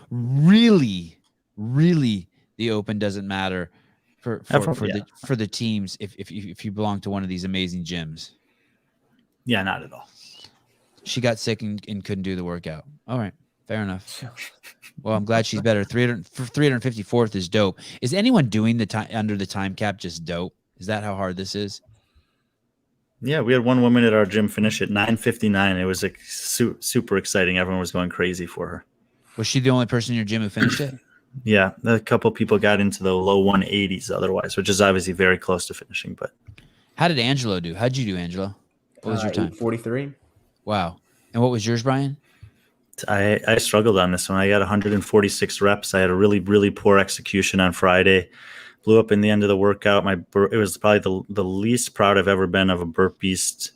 really, the Open doesn't matter for the teams if you belong to one of these amazing gyms. Yeah, not at all. She got sick and couldn't do the workout. All right, fair enough. Well, I'm glad she's better. 354th is dope. Is anyone doing the time under the time cap just dope? Is that how hard this is? Yeah, we had one woman at our gym finish at 9:59. It was like super exciting. Everyone was going crazy for her. Was she the only person in your gym who finished it? Yeah, a couple people got into the low 180s otherwise, which is obviously very close to finishing. But how did Angelo do? How'd you do, Angelo? What was your time? 43. Wow. And what was yours, Brian? I struggled on this one. I got 146 reps. I had a really, really poor execution on Friday. Blew up in the end of the workout. It was probably the least proud I've ever been of a burpees.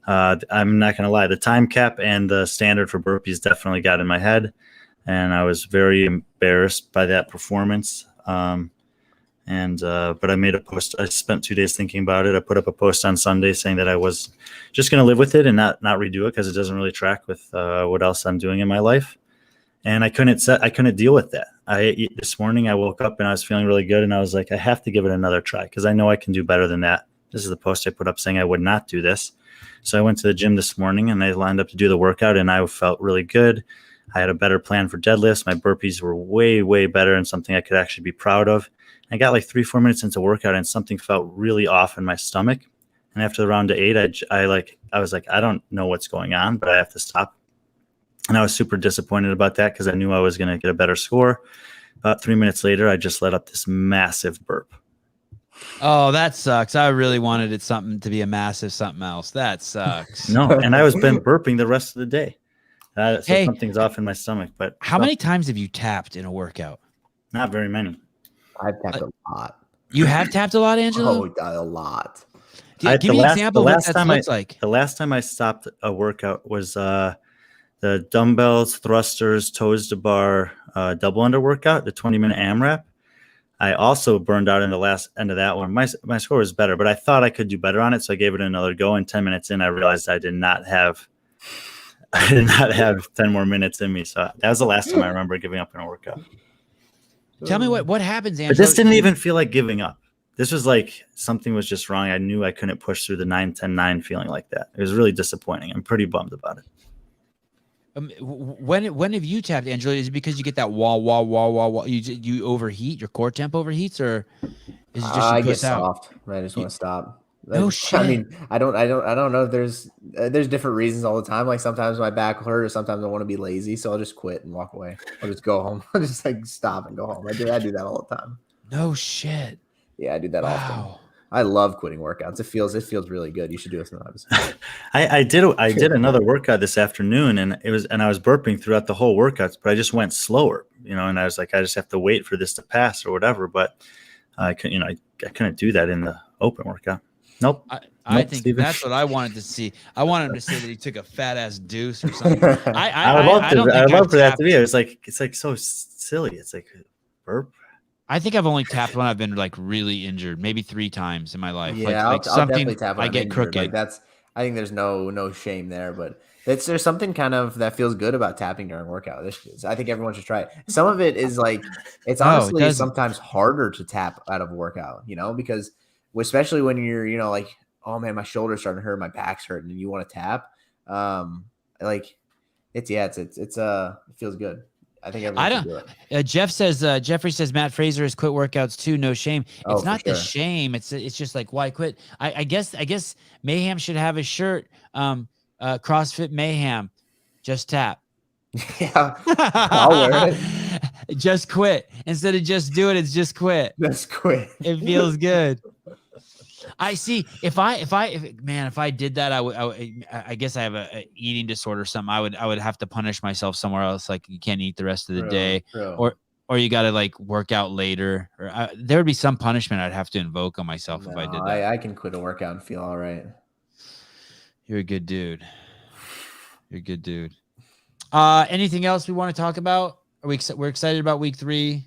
I'm not going to lie. The time cap and the standard for burpees definitely got in my head. And I was very embarrassed by that performance. But I made a post. I spent 2 days thinking about it. I put up a post on Sunday saying that I was just going to live with it and not redo it because it doesn't really track with what else I'm doing in my life. And I couldn't deal with that. This morning I woke up and I was feeling really good and I was like, I have to give it another try because I know I can do better than that. This is the post I put up saying I would not do this. So I went to the gym this morning and I lined up to do the workout and I felt really good. I had a better plan for deadlifts. My burpees were way, way better and something I could actually be proud of. I got like 3-4 minutes into workout and something felt really off in my stomach. And after the round of 8, I was like, I don't know what's going on, but I have to stop. And I was super disappointed about that because I knew I was going to get a better score. About 3 minutes later, I just let up this massive burp. Oh, that sucks. I really wanted it to be a massive something else. That sucks. No, and I was been burping the rest of the day. So something's off in my stomach. But how many times have you tapped in a workout? Not very many. I've tapped a lot. You have tapped a lot, Angelo? Oh, a lot. Give me an example of what that looks like. The last time I stopped a workout was the dumbbells, thrusters, toes to bar, double under workout, the 20-minute AMRAP. I also burned out in the last end of that one. My score was better, but I thought I could do better on it, so I gave it another go. And 10 minutes in, I realized I did not have 10 more minutes in me. So that was the last time I remember giving up in a workout. Tell me what happens, Angelo. But this didn't even feel like giving up. This was like something was just wrong. I knew I couldn't push through the 9-10-9 feeling like that. It was really disappointing. I'm pretty bummed about it. When have you tapped, Angelo? Is it because you get that wall? You overheat, your core temp overheats, or is it just I get soft? Right, I just want to stop. No shit. I mean, I don't know if there's different reasons all the time. Like sometimes my back will hurt, or sometimes I want to be lazy, so I'll just quit and walk away. I'll just go home. I'll just like stop and go home. I do that all the time. No shit. Yeah, I do that often. Wow. I love quitting workouts. It feels really good. You should do it sometimes. I did another workout this afternoon, and I was burping throughout the whole workout, but I just went slower, and I was like, I just have to wait for this to pass or whatever. But I couldn't do that in the open workout. Nope. I think Steven. That's what I wanted to see. I wanted him to say that he took a fat ass deuce or something. I would love for that to be. It's like so silly. It's like burp. I think I've only tapped when I've been like really injured, maybe 3 times in my life. Yeah, like I'll definitely tap when I get crooked. Like I think there's no shame there, but there's something kind of that feels good about tapping during workout. I think everyone should try it. Some of it is like it's honestly sometimes harder to tap out of a workout, because especially when you're like, oh man, my shoulder's starting to hurt, my back's hurting, and you want to tap. It feels good. I think everyone should do it. Jeffrey says Matt Fraser has quit workouts too. No shame. It's not the shame. It's just like, why quit? I guess Mayhem should have a shirt. CrossFit Mayhem, just tap. Yeah, I'll wear it. Just quit instead of just do it. It's just quit. Just quit. It feels good. I see. If I did that, I guess I have a eating disorder or something. I would have to punish myself somewhere else. Like you can't eat the rest of the day, or you got to like work out later, or there would be some punishment I'd have to invoke on myself if I did that. I can quit a workout and feel all right. You're a good dude. Anything else we want to talk about? We're excited about week 3,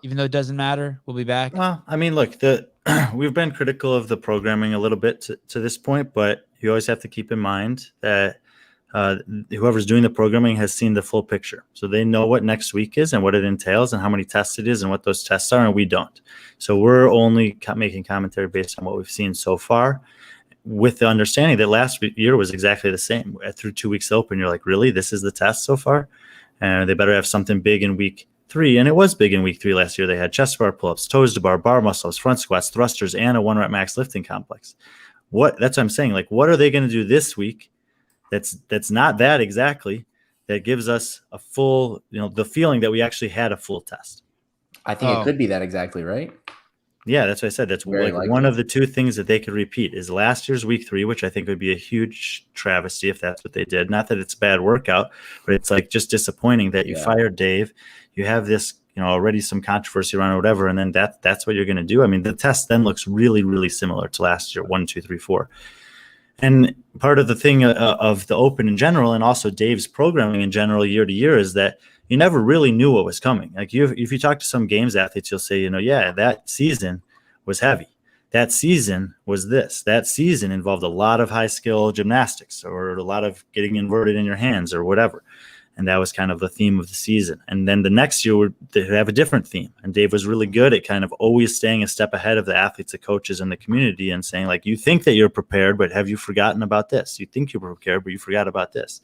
even though it doesn't matter. We'll be back. Well, I mean, look, we've been critical of the programming a little bit to this point, but you always have to keep in mind that whoever's doing the programming has seen the full picture. So they know what next week is and what it entails and how many tests it is and what those tests are, and we don't. So we're only making commentary based on what we've seen so far, with the understanding that last year was exactly the same. Through 2 weeks open, you're like, really? This is the test so far? And they better have something big in week 3. And it was big in week 3 last year. They had chest bar pull-ups, toes to bar muscle-ups, front squats, thrusters, and a 1-rep max lifting complex. That's what I'm saying. Like, what are they going to do this week that's not that exactly, that gives us a full, the feeling that we actually had a full test? I think it could be that exactly, right? Yeah, that's what I said. That's like one of the 2 things that they could repeat is last year's week 3, which I think would be a huge travesty if that's what they did. Not that it's a bad workout, but it's like just disappointing that you fired Dave. You have this, already some controversy around or whatever, and then that's what you're going to do. I mean, the test then looks really, really similar to last year, 1, 2, 3, 4. And part of the thing of the Open in general, and also Dave's programming in general year to year, is that you never really knew what was coming. Like if you talk to some games athletes, you'll say, that season was heavy. That season was this. That season involved a lot of high skill gymnastics or a lot of getting inverted in your hands or whatever. And that was kind of the theme of the season. And then the next year they have a different theme. And Dave was really good at kind of always staying a step ahead of the athletes, the coaches, and the community, and saying, like, you think that you're prepared, but have you forgotten about this? You think you're prepared, but you forgot about this.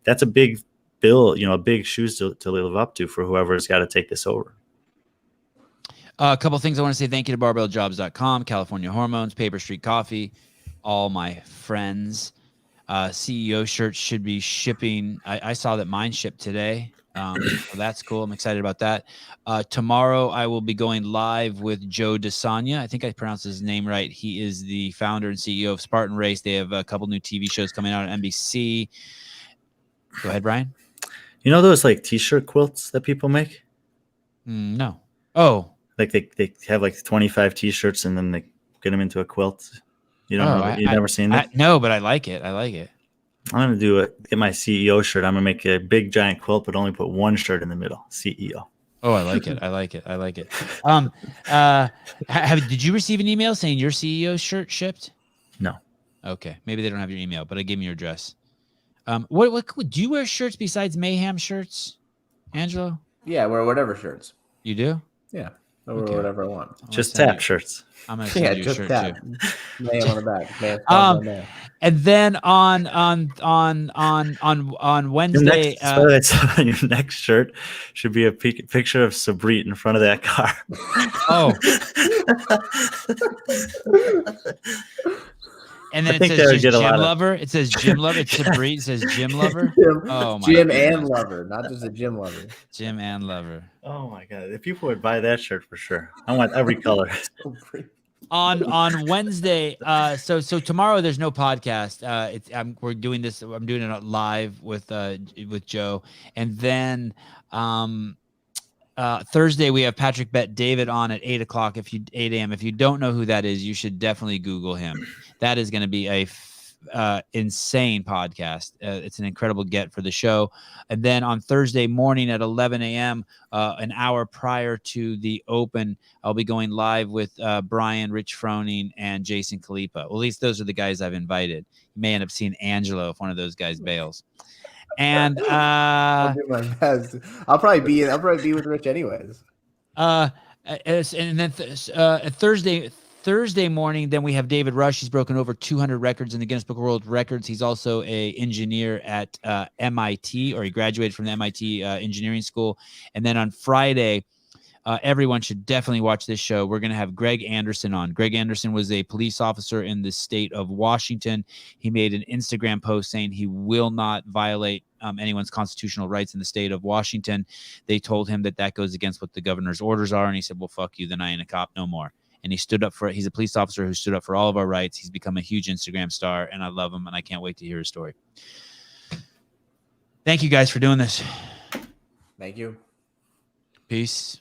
That's a big bill, big shoes to live up to for whoever's got to take this over. A couple of things I want to say. Thank you to barbelljobs.com, California Hormones, Paper Street Coffee, all my friends. CEO shirts should be shipping. I saw that mine shipped today. So that's cool. I'm excited about that. Tomorrow I will be going live with Joe DeSania. I think I pronounced his name right. He is the founder and CEO of Spartan Race. They have a couple new TV shows coming out on NBC. Go ahead, Brian. You know those like t-shirt quilts that people make? No. Oh, like they have like 25 t-shirts and then they get them into a quilt. You don't know? You've never seen that? No, but I like it. I'm going to get my CEO shirt. I'm going to make a big giant quilt, but only put one shirt in the middle. CEO. Oh, I like it. Did you receive an email saying your CEO shirt shipped? No. Okay. Maybe they don't have your email, but I gave me your address. What do you wear shirts besides Mayhem shirts, Angelo? Yeah, I wear whatever shirts. You do? Yeah. or Okay. whatever I want. I'm gonna Just send tap you- shirts. I'm gonna Yeah, send you a just shirt that. too. Mayhem on the back. Man, And then on Your Wednesday, your next shirt should be a picture of Subhreet in front of that car. oh, and then I it think says that would just get a gym lot of- lover. It says gym lover. It's Subhreet. It says gym lover. Oh my Gym goodness. and lover, not just a gym lover. Gym and lover. Oh my god! If people would buy that shirt for sure, I want every color. On Wednesday, so tomorrow there's no podcast. We're doing this. I'm doing it live with Joe, and then Thursday we have Patrick Bet David on at 8 a.m. If you don't know who that is, you should definitely Google him. That is going to be a insane podcast. It's an incredible get for the show. And then on Thursday morning at 11 a.m., an hour prior to the open, I'll be going live with Brian, Rich Froning, and Jason Khalipa. Well, at least those are the guys I've invited. You may end up seeing Angelo if one of those guys bails. And I'll do my best. I'll probably be with Rich anyways. and then Thursday morning, then we have David Rush. He's broken over 200 records in the Guinness Book of World Records. He's also an engineer at MIT, or he graduated from the MIT engineering school. And then on Friday, everyone should definitely watch this show. We're going to have Greg Anderson on. Greg Anderson was a police officer in the state of Washington. He made an Instagram post saying he will not violate anyone's constitutional rights in the state of Washington. They told him that goes against what the governor's orders are. And he said, well, fuck you. Then I ain't a cop no more. And he stood up for it. He's a police officer who stood up for all of our rights. He's become a huge Instagram star, and I love him, and I can't wait to hear his story. Thank you guys for doing this. Thank you. Peace.